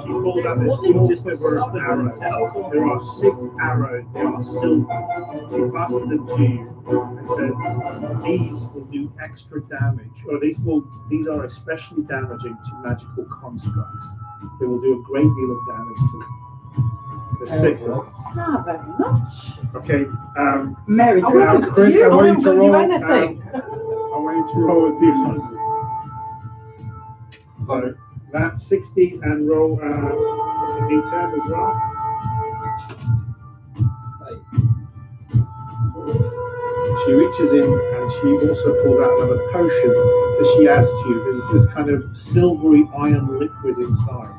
Speaker 1: pulled out this small quiver of arrows. There are 6 arrows. They are silver. She passes them to you and says, "These will do extra damage, or these are especially damaging to magical constructs. They will do a great deal of damage to them." There's 6 of them.
Speaker 6: Not very much.
Speaker 1: Okay.
Speaker 6: Merry
Speaker 1: Now,
Speaker 6: Christmas
Speaker 1: Chris,
Speaker 6: to you.
Speaker 1: I want you to
Speaker 2: don't
Speaker 1: roll.
Speaker 2: do anything.
Speaker 1: I want you to roll a D100. So that's 60 and roll a D10 as well. She reaches in and she also pulls out another potion that she adds to you. There's this kind of silvery iron liquid inside.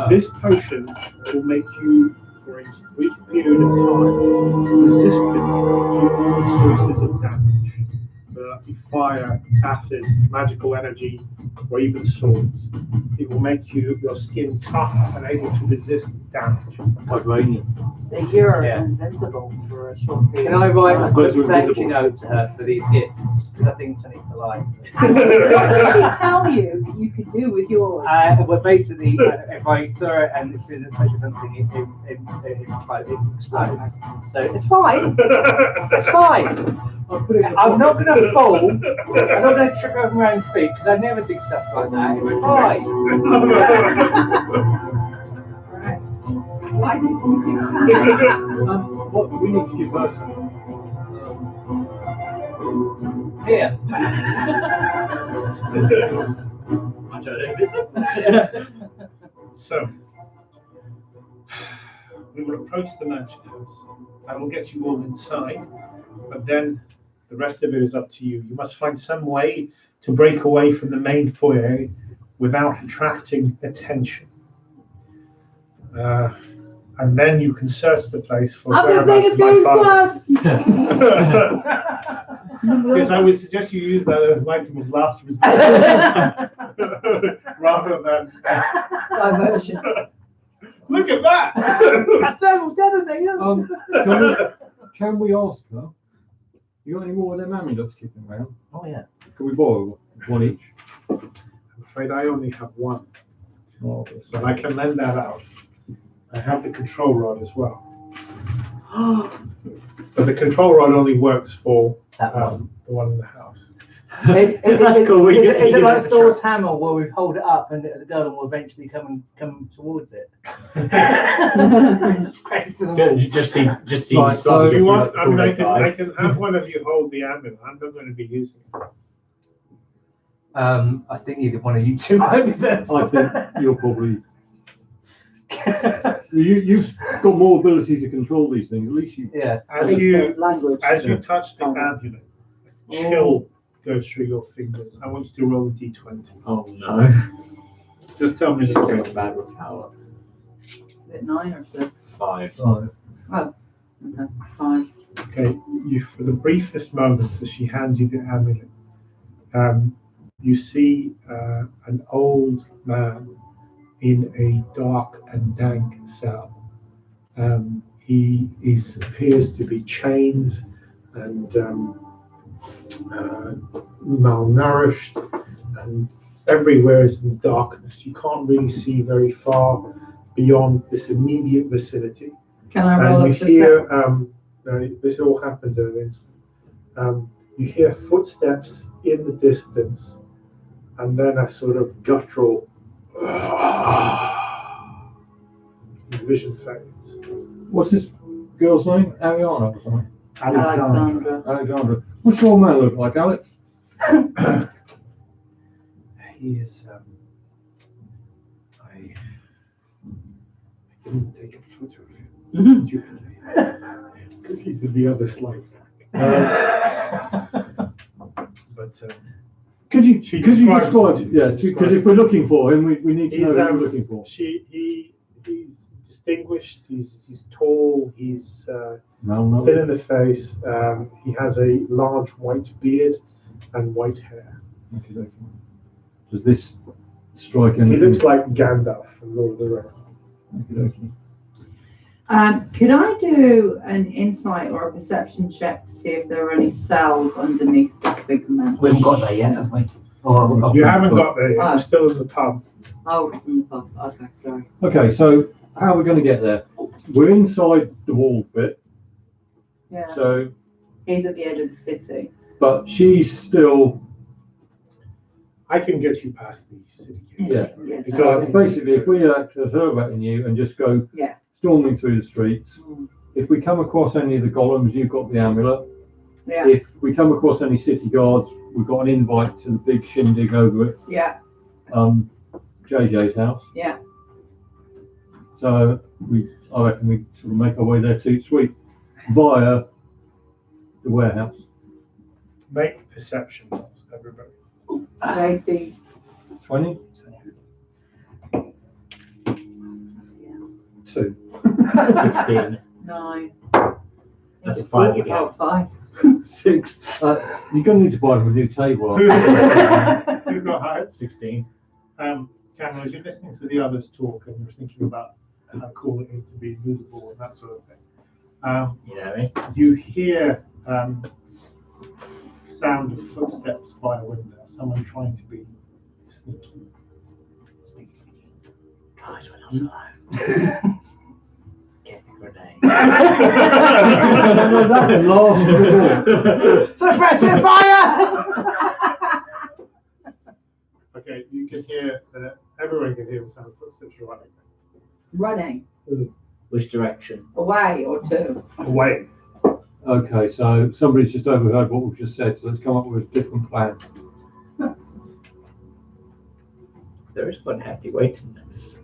Speaker 1: This potion will make you, for a brief period of time, resistant to all sources of damage. So that be fire, acid, magical energy, or even swords. It will make your skin tough and able to resist damage.
Speaker 5: Vibranium.
Speaker 6: So you're
Speaker 2: Yeah.
Speaker 6: invincible for a short period.
Speaker 2: Can I write a
Speaker 5: Because we're
Speaker 2: thank you
Speaker 5: visible.
Speaker 2: note to her for these gifts? Because I think it's something for life.
Speaker 6: What did she tell you that you could do with yours?
Speaker 2: Well, basically, if I throw it and as soon as it touches something, it explodes. So it's fine. It's fine. I'm not going to fall. I'm not going to trip over my own feet because I never do stuff like that. It's fine.
Speaker 6: Right. Why did you do that?
Speaker 5: What we need to give her some.
Speaker 2: Here.
Speaker 3: I don't know this.
Speaker 1: So, we will approach the mansion house and we'll get you all inside, but then the rest of it is up to you. You must find some way to break away from the main foyer without attracting attention. And then you can search the place for whereabouts of my father. Yes, I would suggest you use that as an item of last resort rather than
Speaker 4: Diversion.
Speaker 1: look at that.
Speaker 5: Can we ask her? You got any more of them amulets kicking around?
Speaker 2: Oh yeah.
Speaker 5: Can we borrow one each?
Speaker 1: I'm afraid I only have one,
Speaker 5: Oh,
Speaker 1: but I can lend that out. I have the control rod as well. But the control rod only works for
Speaker 2: That one.
Speaker 1: the one in the house.
Speaker 3: That's cool.
Speaker 2: Is it like Thor's hammer where we hold it up and the girl will eventually come towards it? Straight to the wall.
Speaker 3: Just see.
Speaker 5: Right, so
Speaker 1: Do you want? I mean, I
Speaker 3: guy.
Speaker 1: can have one of you hold the amulet. I'm not going to be using it.
Speaker 2: I think either one of you two might be there.
Speaker 5: I think you're probably. You've got more ability to control these things. At least you.
Speaker 2: Yeah.
Speaker 1: As you
Speaker 4: Language.
Speaker 1: touch the amulet, a chill goes through your fingers. I want you to roll a d20.
Speaker 3: Oh no.
Speaker 1: Just tell me the
Speaker 3: Very
Speaker 1: grade.
Speaker 3: bad with power.
Speaker 4: Is it 9 or 6?
Speaker 3: 5.
Speaker 5: Oh,
Speaker 4: Okay, 5.
Speaker 1: Okay, you for the briefest moment as she hands you the amulet, you see an old man in a dark and dank cell. He appears to be chained and malnourished, and everywhere is in darkness. You can't really see very far beyond this immediate vicinity.
Speaker 4: Can I roll
Speaker 1: And
Speaker 4: up
Speaker 1: you
Speaker 4: the
Speaker 1: hear, this all happens in an instant. You hear footsteps in the distance, and then a sort of guttural. The vision fades.
Speaker 5: what's this girl's name? Ariana or something?
Speaker 4: Alexandra.
Speaker 5: Alexandra. What's your man look like, Alex?
Speaker 1: He is. I didn't take a photo of him stupidly because he's in the other slide. But
Speaker 5: Could you
Speaker 1: She
Speaker 5: describe?
Speaker 1: describes it.
Speaker 5: Yeah, because if we're looking for him, we need to know
Speaker 1: he's
Speaker 5: who we're looking for.
Speaker 1: he's distinguished. He's tall. He's
Speaker 5: No.
Speaker 1: thin in the face. He has a large white beard and white hair.
Speaker 5: Okay. Does this strike
Speaker 1: He
Speaker 5: anything?
Speaker 1: looks like Gandalf from Lord of the Rings.
Speaker 5: Okay.
Speaker 4: Could I do an insight or a perception check to see if there are any cells underneath this big man?
Speaker 2: We haven't got there yet, have we? Oh,
Speaker 1: You haven't got there yet.
Speaker 4: Ah.
Speaker 1: You're still in the pub.
Speaker 4: Oh, it's in the pub. Okay, sorry.
Speaker 5: Okay, so how are we going to get there? We're inside the wall bit,
Speaker 4: Yeah.
Speaker 5: so
Speaker 4: He's at the edge of the city.
Speaker 5: but she's still.
Speaker 1: I can get you past the city gate.
Speaker 5: Yeah.
Speaker 4: Yes.
Speaker 5: So basically, if we act as her betting you and just go
Speaker 4: Yeah.
Speaker 5: storming through the streets,
Speaker 4: Mm.
Speaker 5: if we come across any of the golems, you've got the amulet.
Speaker 4: Yeah.
Speaker 5: If we come across any city guards, we've got an invite to the big shindig over at
Speaker 4: Yeah.
Speaker 5: JJ's house.
Speaker 4: Yeah.
Speaker 5: So I reckon we sort of make our way there too sweet via the warehouse.
Speaker 1: Make perception rolls, everybody.
Speaker 4: Safety.
Speaker 5: 20? 2.
Speaker 3: 16.
Speaker 4: 9.
Speaker 3: That's a 5 again.
Speaker 4: Oh, 5.
Speaker 5: 6. You're going to need to buy them a new table.
Speaker 1: Who got hired?
Speaker 3: 16.
Speaker 1: Cameron, as you're listening to the others talk and you're thinking about how cool it is to be invisible and that sort of thing,
Speaker 3: You know me?
Speaker 1: you hear sound of footsteps by a window. Someone trying to be sneaky. Sneaky.
Speaker 3: Guys, when I was alive. Get the grenade.
Speaker 5: That's last resort.
Speaker 2: Suppressing fire!
Speaker 1: Okay, you can hear everyone can hear the sound of footsteps running
Speaker 4: Running.
Speaker 3: Which direction?
Speaker 4: Away or two.
Speaker 1: away.
Speaker 5: Okay, so somebody's just overheard what we've just said, so let's come up with a different plan.
Speaker 3: There is quite a hefty weight in this.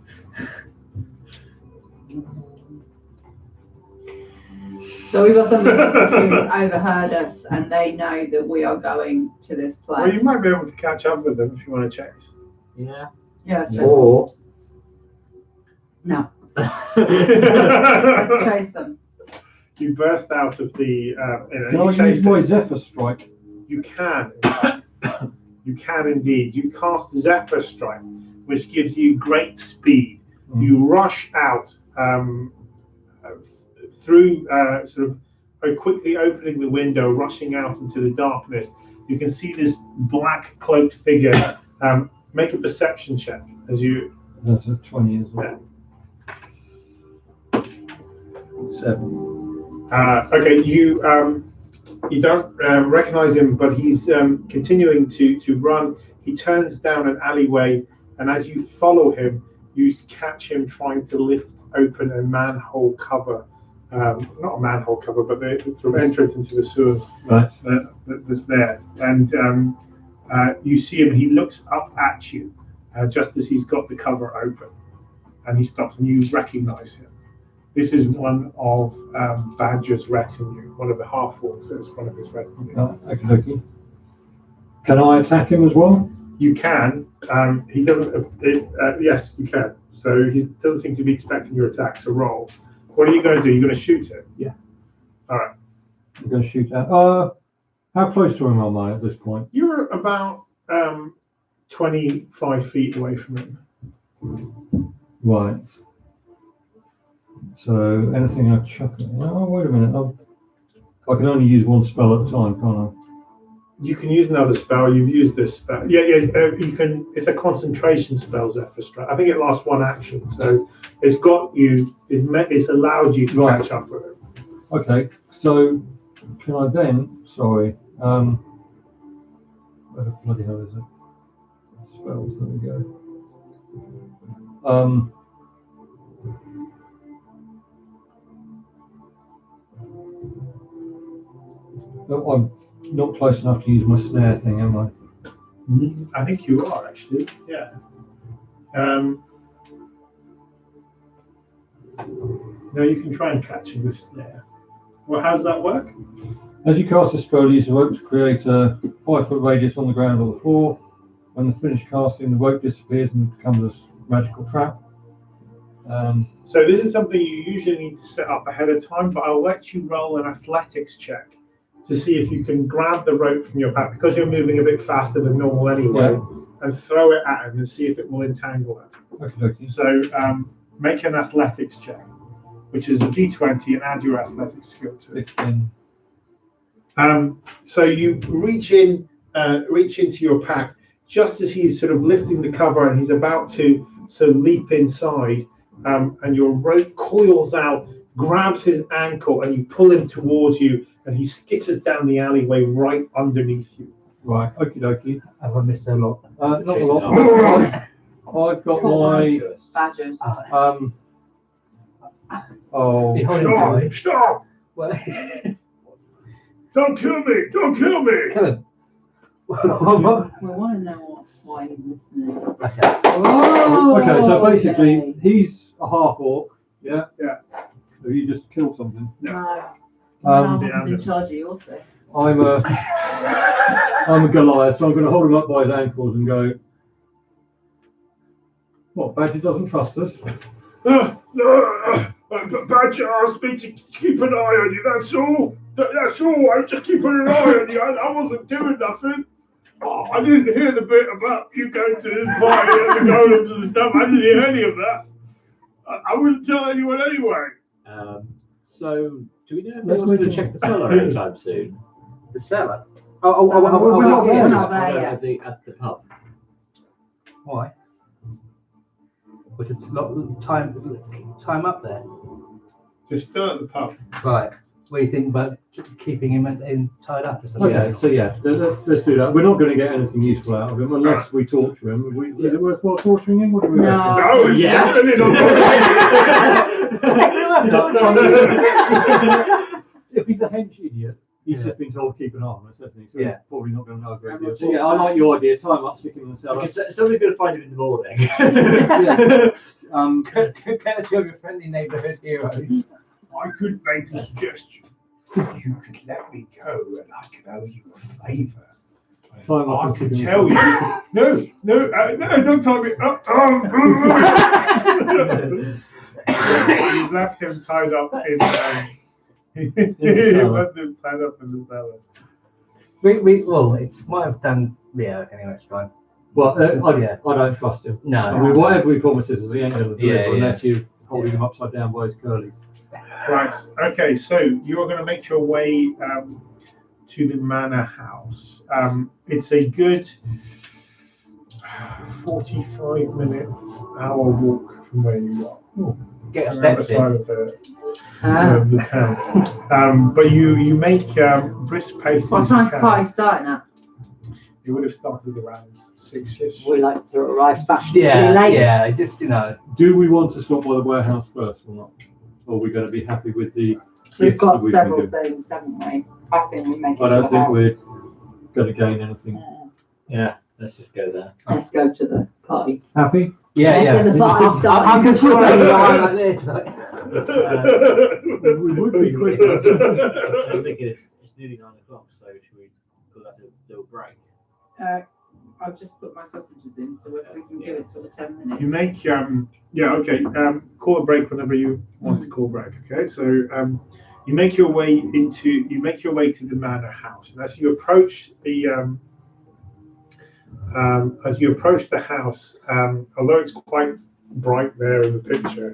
Speaker 4: So So we've got somebody who's overheard us and they know that we are going to this place.
Speaker 1: Well, you might be able to catch up with them if you want to chase.
Speaker 3: Yeah.
Speaker 4: Yeah, let's chase them.
Speaker 3: Or.
Speaker 4: No, let's chase them.
Speaker 1: You burst out of the.
Speaker 5: Can I use my Zephyr Strike?
Speaker 1: You can. You can indeed. You cast Zephyr Strike, which gives you great speed. You rush out through sort of quickly opening the window, rushing out into the darkness. You can see this black cloaked figure. Make a perception check as you.
Speaker 5: That's a 20 as well. 7.
Speaker 1: Okay, you don't recognize him, but he's continuing to run. He turns down an alleyway, and as you follow him, you catch him trying to lift open a manhole cover. Not a manhole cover, but the sort of entrance into the sewers that's there. And you see him, he looks up at you just as he's got the cover open. And he stops, and you recognize him. This is one of Badger's retinue, one of the half-orcs that's one of his retinue.
Speaker 5: Okay. Can I attack him as well?
Speaker 1: You can. He doesn't. Yes, you can. So he doesn't seem to be expecting your attack. So roll. What are you going to do? You're going to shoot him.
Speaker 5: Yeah.
Speaker 1: All right.
Speaker 5: I'm going to shoot at. How close to him am I at this point?
Speaker 1: You're about 25 feet away from him.
Speaker 5: Right. So anything I chuck at. Oh, wait a minute. I can only use one spell at a time, can't I?
Speaker 1: You can use another spell. You've used this spell. Yeah. You can. It's a concentration spell, Zephyr Strike. I think it lasts one action, so it's got you. It's allowed you to catch up with it.
Speaker 5: Okay. So can I then? Sorry. Where the bloody hell is it? Spells. There we go. No, I'm not close enough to use my snare thing, am I?
Speaker 1: I think you are actually. Yeah. No, you can try and catch him with snare. Well, how's that work?
Speaker 5: As you cast a spell, use the rope to create a 5-foot radius on the ground or the floor. When the finished casting, the rope disappears and becomes a magical trap.
Speaker 1: So this is something you usually need to set up ahead of time, but I'll let you roll an athletics check to see if you can grab the rope from your back, because you're moving a bit faster than normal anyway, and throw it at him and see if it will entangle him.
Speaker 5: Okay.
Speaker 1: So make an athletics check, which is a d20, and add your athletics skill to it.
Speaker 5: 15.
Speaker 1: So you reach into your pack just as he's sort of lifting the cover and he's about to sort of leap inside, and your rope coils out, grabs his ankle, and you pull him towards you, and he skitters down the alleyway right underneath you.
Speaker 5: Right, okie dokie.
Speaker 2: Have I missed a lot?
Speaker 5: Not a lot. I've got my
Speaker 4: Badgers.
Speaker 1: Stop!
Speaker 2: Well,
Speaker 1: Don't kill me! Don't kill me!
Speaker 2: kill him.
Speaker 4: We want to know why he's listening.
Speaker 2: Okay.
Speaker 5: Okay, so basically he's a half orc, yeah?
Speaker 1: Yeah.
Speaker 5: So you just killed something.
Speaker 4: No, I
Speaker 5: Um,
Speaker 4: wasn't in charge of your thing.
Speaker 5: I'm a Goliath, so I'm going to hold him up by his ankles and go, what, Badger doesn't trust us?
Speaker 1: Badger asked me to keep an eye on you, that's all. That's all, I'm just keeping an eye on you. I wasn't doing nothing. Oh, I didn't hear the bit about you going to this party and the golems and stuff. I didn't hear any of that. I wouldn't tell anyone anyway.
Speaker 3: So, do we know if anyone's going to check the cellar anytime soon?
Speaker 2: The cellar.
Speaker 4: We're not there yet.
Speaker 3: At the pub.
Speaker 2: Why? Was it time up there?
Speaker 1: Just still at the pub.
Speaker 2: Right. What do you think about keeping him tied up or something?
Speaker 5: Okay, so yeah, let's do that. We're not going to get anything useful out of him unless we torture him. Is it worthwhile torturing him? What do we reckon?
Speaker 1: No,
Speaker 3: yes.
Speaker 5: If he's a hench idiot, he's
Speaker 2: Yeah.
Speaker 5: just been told to keep an eye on us, hasn't he? So
Speaker 2: Yeah.
Speaker 5: he's probably not going to know a great deal. So yeah, I like your idea. Tie him up, stick him in the cellar.
Speaker 3: Because somebody's going to find him in the morning.
Speaker 2: Courtesy of your friendly neighbourhood heroes.
Speaker 1: I could make a suggestion. you could let me go and I could owe you a favour.
Speaker 5: Time
Speaker 1: I
Speaker 5: off
Speaker 1: can
Speaker 5: and
Speaker 1: tell you. No, don't tell me. You left him tied up in. You left him tied up in the cellar.
Speaker 2: Well, it might have done. Yeah, anyway, it's fine.
Speaker 5: Well,
Speaker 2: Yeah.
Speaker 5: I don't trust him.
Speaker 2: No.
Speaker 5: I mean, whatever he promises, he ain't going to deliver
Speaker 2: Yeah,
Speaker 5: unless you're holding him upside down by his curlies.
Speaker 1: Right. Okay. So you are going to make your way to the manor house. It's a good 45-minute hour walk from where you are.
Speaker 2: Get
Speaker 1: So around the
Speaker 2: steps
Speaker 1: side
Speaker 2: in.
Speaker 1: of the town. But you make brisk paces.
Speaker 4: What
Speaker 1: as you
Speaker 4: time's the
Speaker 1: can.
Speaker 4: party starting at?
Speaker 1: You would have started around 6ish.
Speaker 7: We like to arrive fashionably late.
Speaker 2: Yeah, just
Speaker 5: Do we want to stop by the warehouse first or not? Or are we going to be happy with the
Speaker 4: We've
Speaker 5: gifts
Speaker 4: got
Speaker 5: that we can
Speaker 4: several
Speaker 5: do?
Speaker 4: things, haven't we? I think we make it
Speaker 5: I
Speaker 4: to
Speaker 5: don't
Speaker 4: the
Speaker 5: think
Speaker 4: house.
Speaker 5: we're going to gain anything.
Speaker 3: Yeah, let's just go there.
Speaker 4: Let's go to the party.
Speaker 5: Happy?
Speaker 2: Yeah,
Speaker 7: Let's get the party
Speaker 2: I
Speaker 7: started.
Speaker 2: can swallow you like this.
Speaker 5: We would be quicker.
Speaker 3: I was thinking it's nearly 9 o'clock, so should we call that a little break?
Speaker 4: I've just put my sausages in, so if we can give it sort of 10 minutes.
Speaker 1: You make call a break whenever you want to call a break. Okay, so you make your way to the manor house, and as you approach the house, although it's quite bright there in the picture,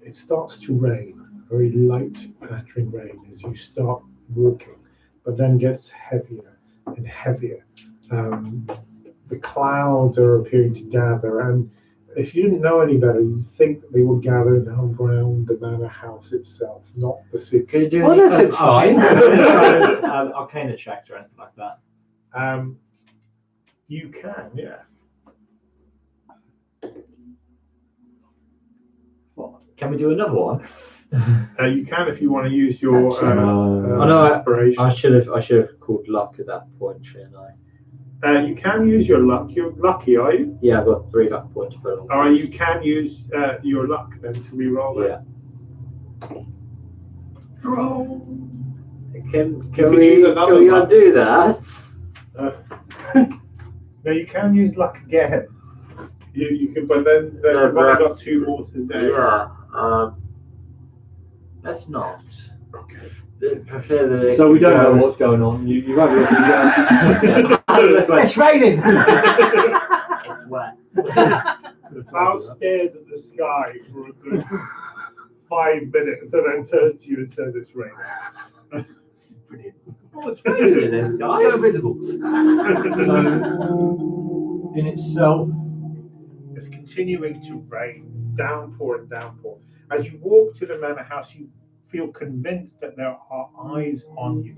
Speaker 1: it starts to rain, very light pattering rain as you start walking, but then gets heavier and heavier. The clouds are appearing to gather, and if you didn't know any better, you'd think that they were gathered around the manor house itself, not the city.
Speaker 3: Can you do
Speaker 2: Well, this looks fine.
Speaker 3: arcana checks or anything like that?
Speaker 1: You can, yeah.
Speaker 3: Can we do another one?
Speaker 1: You can if you want to use your
Speaker 3: no,
Speaker 1: inspiration.
Speaker 3: I should have called luck at that point, shouldn't I?
Speaker 1: You can use your luck. You're lucky, are you?
Speaker 3: Yeah, I've got 3 luck points per long.
Speaker 1: Or you can use your luck then to re-roll it.
Speaker 3: Yeah.
Speaker 1: Roll.
Speaker 3: Can
Speaker 1: can
Speaker 3: we
Speaker 1: use another
Speaker 3: can we
Speaker 1: luck.
Speaker 3: undo that?
Speaker 1: No, you can use luck again. You can, but then
Speaker 3: No,
Speaker 1: you've only
Speaker 3: but-
Speaker 1: got 2 more today.
Speaker 3: Yeah. Let's not.
Speaker 1: Okay.
Speaker 3: Prefer the.
Speaker 5: So we don't know what's going on. You've had
Speaker 2: It's raining.
Speaker 3: It's wet.
Speaker 1: The cloud stares at the sky for a good 5 minutes and then turns to you and says it's raining.
Speaker 3: Brilliant. Oh, it's raining in this, guys.
Speaker 2: So visible.
Speaker 5: So, in itself,
Speaker 1: It's continuing to rain, downpour and downpour. As you walk to the manor house, you feel convinced that there are eyes on you.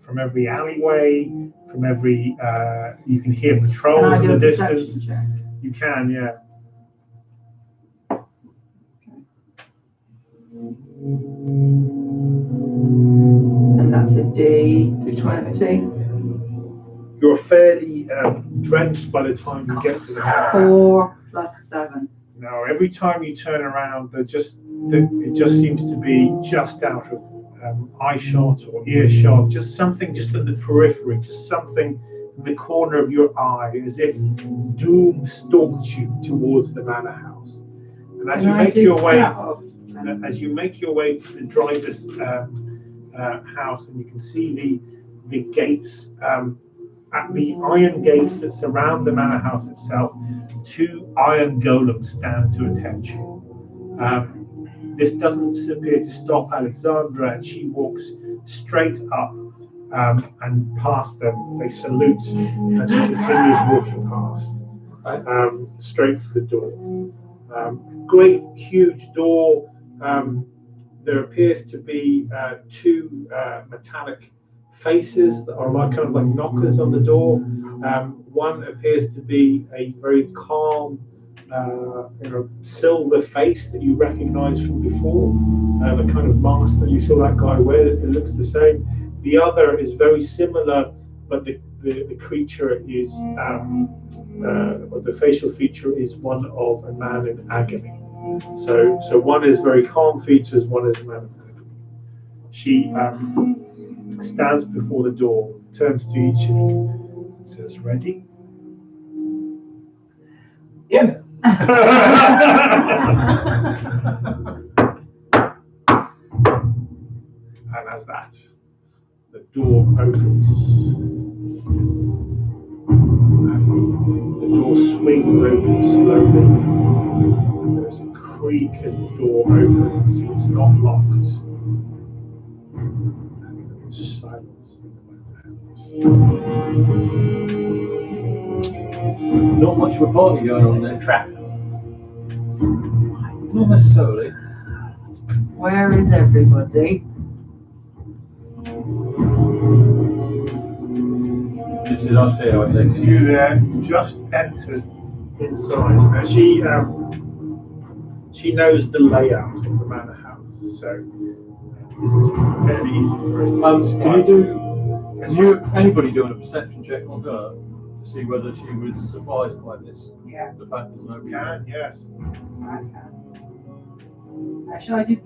Speaker 1: From every alleyway, from every, you can hear
Speaker 4: Can
Speaker 1: patrols
Speaker 4: I
Speaker 1: in
Speaker 4: do
Speaker 1: the
Speaker 4: a
Speaker 1: distance.
Speaker 4: perception check?
Speaker 1: You can, yeah.
Speaker 4: And that's a D20.
Speaker 1: You're fairly drenched by the time you get to the manor house.
Speaker 4: 4 plus 7.
Speaker 1: Now, every time you turn around, it just seems to be just out of eye shot or ear shot, just something just at the periphery, just something in the corner of your eye, as if doom stalked you towards the manor house. And as you make your way, to the driver's house, and you can see the gates, at the iron gates that surround the manor house itself, 2 iron golems stand to attention. This doesn't appear to stop Alexandra, and she walks straight up and past them. They salute, and she continues walking past, straight to the door. Great, huge door. There appears to be 2 metallic faces that are kind of like knockers on the door. One appears to be a very calm, silver face that you recognise from before, the kind of mask that you saw that guy wear. It looks the same. The other is very similar, but the creature is, the facial feature is one of a man in agony. So one is very calm features, one is manic. She stands before the door, turns to each of you, and says, "Ready?"
Speaker 2: Yeah.
Speaker 1: And as that, the door opens. The door swings open slowly. And there's a creak as the door opens. It's not locked. And there's silence in the background.
Speaker 5: Not much of a party going on
Speaker 2: It's a
Speaker 5: there.
Speaker 2: trap.
Speaker 5: Not necessarily.
Speaker 4: Where is everybody?
Speaker 5: This is us here, I
Speaker 1: This is
Speaker 5: think.
Speaker 1: you there, just entered inside. Now she knows the layout of the manor house, so this is fairly easy for us to describe.
Speaker 5: Anybody doing a perception check on her to see whether she was surprised by this?
Speaker 6: Yeah.
Speaker 5: The fact there's nobody.
Speaker 1: Can, yes.
Speaker 6: I can. Shall I do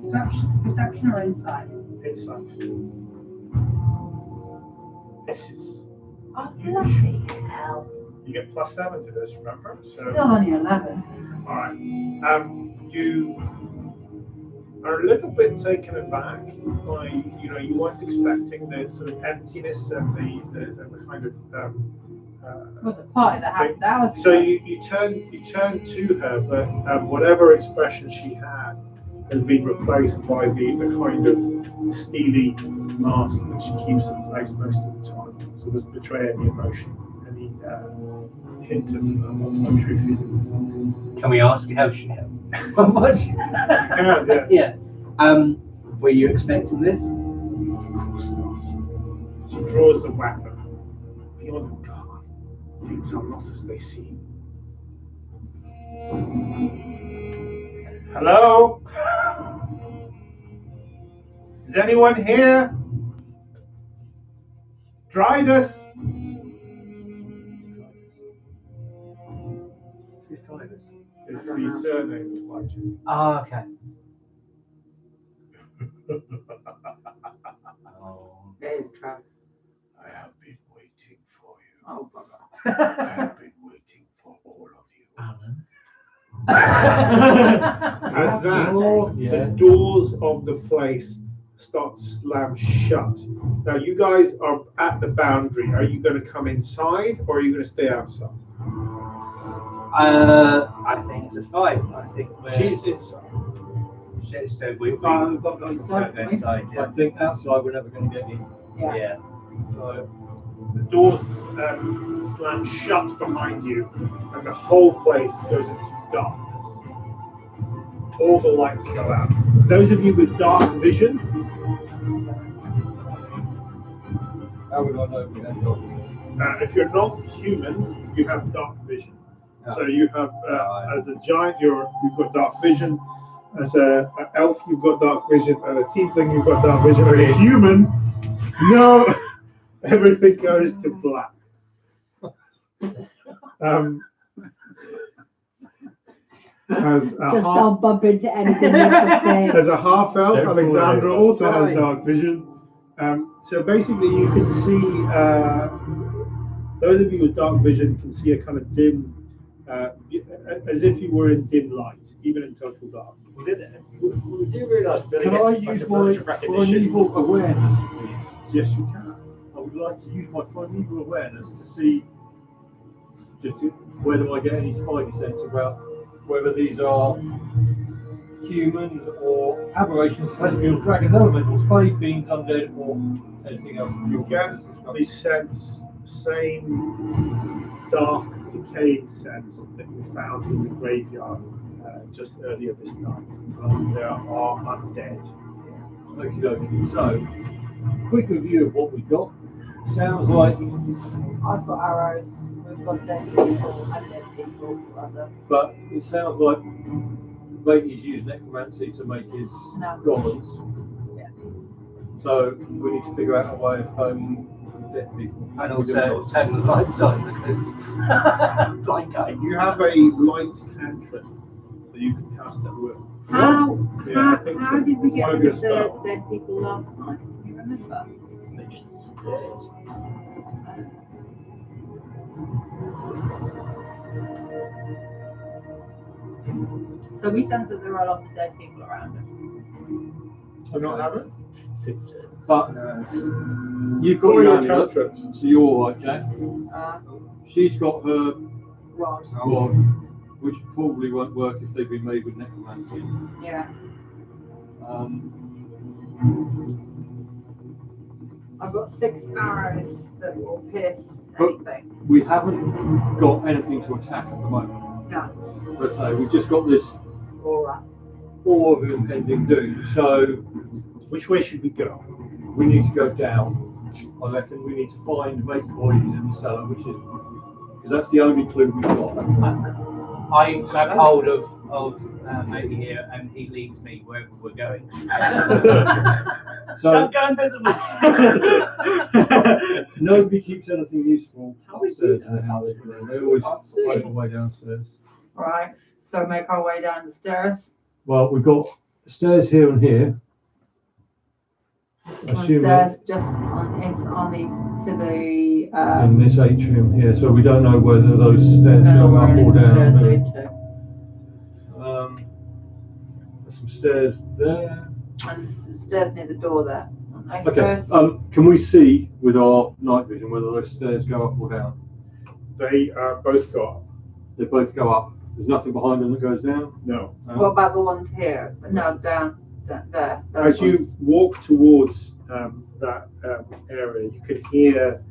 Speaker 6: perception or insight?
Speaker 1: Insight. This is.
Speaker 6: Oh, bloody hell.
Speaker 1: You get +7 to this, remember? So,
Speaker 6: Still only 11.
Speaker 1: all right. You are a little bit taken aback by, you weren't expecting the sort of emptiness and the kind of.
Speaker 6: It was a party that happened hours ago.
Speaker 1: So you turn to her, but whatever expression she had has been replaced by the kind of steely mask that she keeps in place most of the time. So doesn't betray any emotion, any hint of her true feelings.
Speaker 2: Can we ask how she what?
Speaker 1: Yeah.
Speaker 2: Yeah. Were you expecting this?
Speaker 1: Of course not. She draws a weapon. Beyond God, things are not as they seem. Hello? Is anyone here? Drydas?
Speaker 2: Who's trying this?
Speaker 1: It's the surname of my Jew.
Speaker 2: Oh, okay. Oh.
Speaker 7: There's Trav.
Speaker 1: I have been waiting for you.
Speaker 7: Oh, bugger.
Speaker 1: I have been waiting for all of you. As that, the doors of the place start to slam shut. Now, you guys are at the boundary. Are you going to come inside or are you going to stay outside?
Speaker 2: I think it's a fight. I think
Speaker 1: She's inside.
Speaker 2: So we've
Speaker 7: Oh, we've got to go inside.
Speaker 2: go inside.
Speaker 5: I think outside we're never going to get in.
Speaker 2: Yeah.
Speaker 5: So,
Speaker 1: The doors slam shut behind you, and the whole place goes into darkness. All the lights go out. Those of you with dark vision,
Speaker 5: how would I know we had got?
Speaker 1: if you're not human, you have dark vision.
Speaker 2: Oh.
Speaker 1: So you have, as a giant, you've got dark vision. As an elf, you've got dark vision. As a tiefling, you've got dark vision. As a human, no, everything goes to black. As a
Speaker 7: Just
Speaker 1: half,
Speaker 7: don't bump into anything with the thing.
Speaker 1: as a half elf,
Speaker 5: Don't
Speaker 1: Alexandra
Speaker 5: worry.
Speaker 1: also has
Speaker 7: Sorry.
Speaker 1: dark vision. So basically, you can see. Those of you with dark vision can see a kind of dim, as if you were in dim light, even in total dark.
Speaker 3: We do realise, Billy,
Speaker 5: Can I
Speaker 3: gets
Speaker 5: use
Speaker 3: like
Speaker 5: my
Speaker 3: a version of recognition.
Speaker 5: primeval awareness, please?
Speaker 1: Yes, you can.
Speaker 5: I would like to use my primeval awareness to see whether I get any spidey sense about whether these are humans or aberrations, celestials, dragons, elementals, fae, fiends, undead, or anything else.
Speaker 1: You get the sense, the same dark, decaying sense that you found in the graveyard just earlier this night. There are undead.
Speaker 5: Okie dokie. So, quick review of what we got. Sounds like,
Speaker 6: I've got arrows. We've got dead people and dead people, rather.
Speaker 5: but it sounds like Beatty's used necromancy to make his
Speaker 6: No.
Speaker 5: goblins.
Speaker 6: Yeah.
Speaker 5: So we need to figure out a way of dead people.
Speaker 2: And also turn the lights on because blind guy.
Speaker 1: You have a light cantrip that you can cast at will.
Speaker 4: How,
Speaker 1: Yeah, I think
Speaker 4: how
Speaker 1: so.
Speaker 4: did we
Speaker 1: It's
Speaker 4: get
Speaker 1: one of
Speaker 4: rid
Speaker 1: your
Speaker 4: of the
Speaker 1: spells.
Speaker 4: dead people last time? Can you remember?
Speaker 3: They just disappeared.
Speaker 4: So we sense that there are lots of dead people around us.
Speaker 1: You not have it?
Speaker 5: But
Speaker 1: No.
Speaker 5: you've got
Speaker 1: Or
Speaker 5: your
Speaker 1: your
Speaker 5: amulet,
Speaker 1: cantrips.
Speaker 5: so you're all right, Jack.
Speaker 4: Uh,
Speaker 5: She's got her
Speaker 4: Rod.
Speaker 5: rod, which probably won't work if they've been made with necromancy.
Speaker 4: Yeah. I've got 6 arrows that will pierce anything.
Speaker 5: We haven't got anything to attack at the moment.
Speaker 4: No.
Speaker 5: Let's say we've just got this
Speaker 4: Aura.
Speaker 5: aura of impending doom. So
Speaker 1: Which way should we go?
Speaker 5: we need to go down. I reckon we need to find make boys in the cellar, which is because that's the only clue we've got.
Speaker 2: I grab hold of Matey here, and he leads me wherever we're going.
Speaker 5: So
Speaker 2: Don't go invisible.
Speaker 5: nobody keeps anything useful
Speaker 3: How is
Speaker 5: upstairs
Speaker 3: it?
Speaker 5: in the house. They always find their way downstairs.
Speaker 4: Right. So make our way down the stairs.
Speaker 5: Well, we've got stairs here and here.
Speaker 4: On
Speaker 5: Assuming
Speaker 4: stairs just on it's on the to the
Speaker 5: in this atrium here, so we don't know whether those stairs
Speaker 4: don't know
Speaker 5: go
Speaker 4: where
Speaker 5: up
Speaker 4: any
Speaker 5: or
Speaker 4: of the stairs
Speaker 5: down.
Speaker 4: lead to.
Speaker 5: There's some stairs there.
Speaker 4: And there's stairs near the door there. Nice
Speaker 5: Okay.
Speaker 4: stairs.
Speaker 5: Can we see with our night vision whether those stairs go up or down?
Speaker 1: They both go up.
Speaker 5: They both go up. There's nothing behind them that goes down.
Speaker 1: No.
Speaker 4: What about the ones here? No, down there. Those
Speaker 1: As you
Speaker 4: ones.
Speaker 1: walk towards that area, you can hear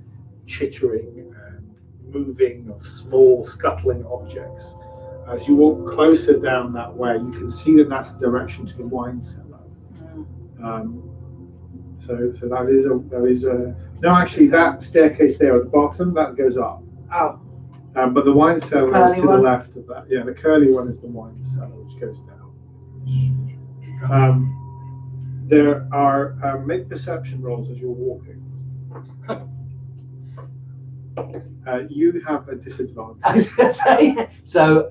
Speaker 1: chittering and moving of small scuttling objects. As you walk closer down that way, you can see that that's the direction to the wine cellar. So that is a no. Actually, that staircase there at the bottom that goes up.
Speaker 4: Oh,
Speaker 1: But the wine cellar is
Speaker 4: curly
Speaker 1: to the
Speaker 4: one?
Speaker 1: left of that. Yeah, the curly one is the wine cellar, which goes down. There are make perception rolls as you're walking. You have a disadvantage.
Speaker 2: I was going to say. So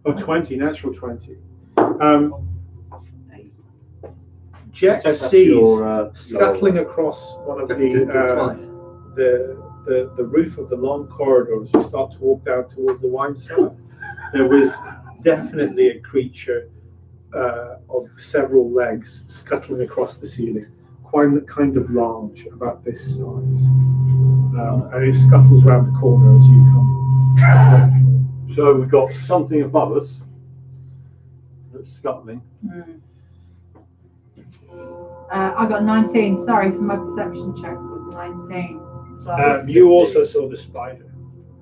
Speaker 1: Oh, 20, natural 20. Jet
Speaker 3: So that's
Speaker 1: sees
Speaker 3: your,
Speaker 1: scuttling across one of the roof of the long corridor as you start to walk down towards the wine cellar. There was definitely a creature of several legs scuttling across the ceiling, quite kind of large, about this size. And it scuttles around the corner as you come.
Speaker 5: So we've got something above us that's scuttling.
Speaker 4: I got 19. Sorry, for my perception check was 19. So
Speaker 1: You also saw the spider.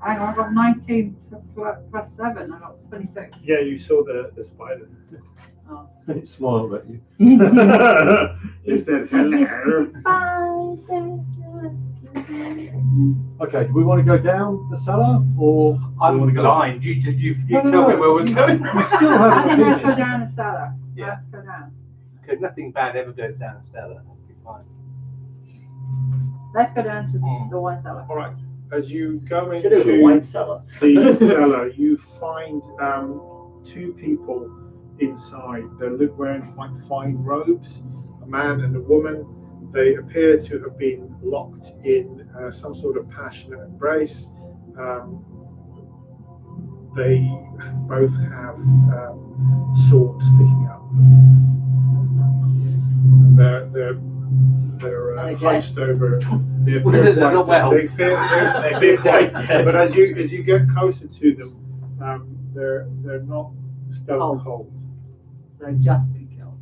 Speaker 4: hang on, I got 19 plus 7. I got 26.
Speaker 1: Yeah, you saw the spider.
Speaker 4: Oh.
Speaker 5: It smiled at you.
Speaker 1: It said hello.
Speaker 5: Okay, do we want to go down the cellar or do we
Speaker 2: I'm
Speaker 5: want to go
Speaker 2: blind. You
Speaker 5: No,
Speaker 2: tell
Speaker 5: no,
Speaker 2: me where we're going.
Speaker 5: We still have
Speaker 4: I think let's
Speaker 5: opinion.
Speaker 4: go down the cellar.
Speaker 2: Yeah.
Speaker 4: Let's go down.
Speaker 2: Because nothing bad ever goes down the cellar. That'll be fine.
Speaker 4: Let's go down to the wine cellar.
Speaker 1: All right. As you go
Speaker 3: Should have a
Speaker 1: into
Speaker 3: wine cellar.
Speaker 1: the cellar, you find 2 people inside. They're wearing quite fine robes, a man and a woman. They appear to have been locked in some sort of passionate embrace. They both have swords sticking out. And they're hunched over. They
Speaker 2: Well,
Speaker 1: appear
Speaker 2: they're not
Speaker 1: quite
Speaker 2: well.
Speaker 1: dead. They appear quite dead. But as you get closer to them, they're not stone cold.
Speaker 4: So just be killed.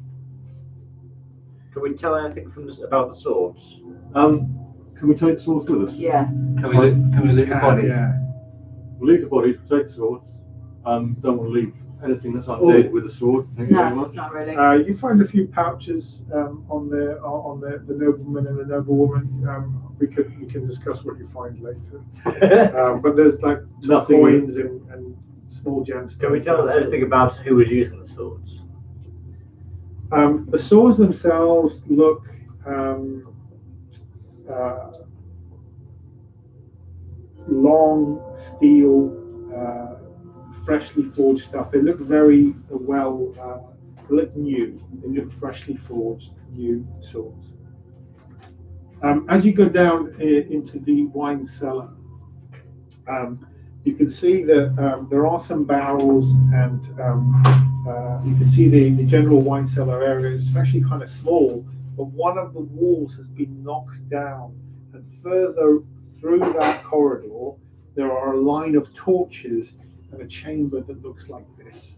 Speaker 3: Can we tell anything about the swords?
Speaker 5: Can we take the swords with us?
Speaker 4: Yeah.
Speaker 2: Can we leave the bodies?
Speaker 1: Yeah.
Speaker 5: We'll leave the bodies, we'll take the swords. Don't want to leave anything that's undead with a sword. Thank you very
Speaker 4: No,
Speaker 5: much.
Speaker 4: not really.
Speaker 1: You find a few pouches on the nobleman and the noblewoman. We can discuss what you find later. But there's like
Speaker 5: Nothing.
Speaker 1: coins and small gemstones.
Speaker 3: Can we tell anything about who was using the swords?
Speaker 1: The swords themselves look long steel freshly forged stuff. They look very they look new. They look freshly forged, new swords. As you go down into the wine cellar, you can see that there are some barrels, and you can see the general wine cellar area is actually kind of small, but one of the walls has been knocked down, and further through that corridor there are a line of torches and a chamber that looks like this.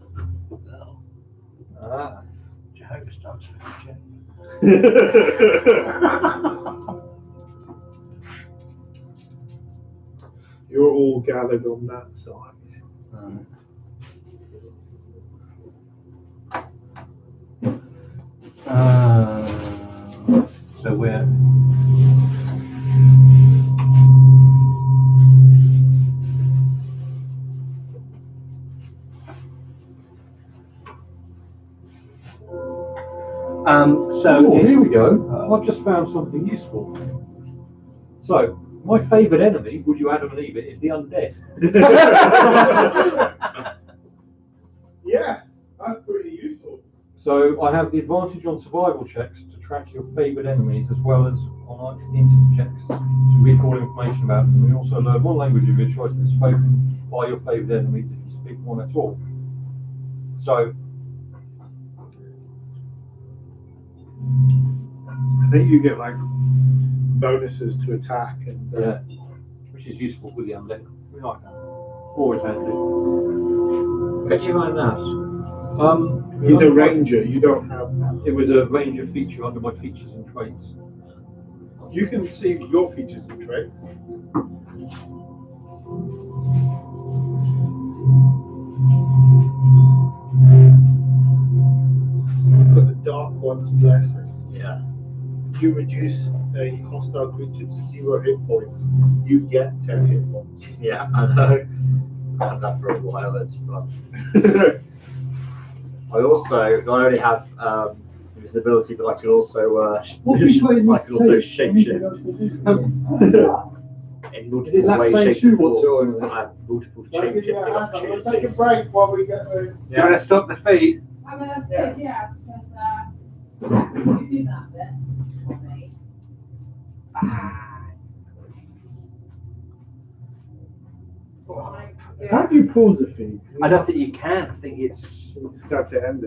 Speaker 2: Ah, Jehovah's starts with
Speaker 1: You're all gathered on that side.
Speaker 2: So we're
Speaker 5: Here we go. I've just found something useful. So, my favourite enemy, would you Adam and Eve it, is the undead.
Speaker 1: Yes, that's pretty useful.
Speaker 5: So I have the advantage on survival checks to track your favourite enemies, as well as on instant checks to recall information about them. We also learn one language of your choice that's spoken by your favourite enemies if you speak one at all. So
Speaker 1: I think you get like bonuses to attack and
Speaker 5: yeah, which is useful with the undead. We like that. Always handy.
Speaker 3: Where do you find that?
Speaker 1: he's a ranger. You don't have that.
Speaker 5: It was a ranger feature under my features and traits.
Speaker 1: You can see your features and traits. Got the Dark One's blessing.
Speaker 3: Yeah.
Speaker 1: If you reduce a hostile creature to 0 hit points, you get 10 hit points.
Speaker 3: Yeah, I know. I've had that for a while, it's fun. I also not only have invisibility, but I can also shapeshift in multiple ways, shapes and forms. I have multiple shapeshifting opportunities.
Speaker 1: Take a break while we get the.
Speaker 2: Do you want to stop the feed?
Speaker 6: I'm gonna sit, yeah, because, you do that bit for me.
Speaker 1: How do you pause the feed?
Speaker 2: I don't think you can. I think it's.
Speaker 1: You just got to end it.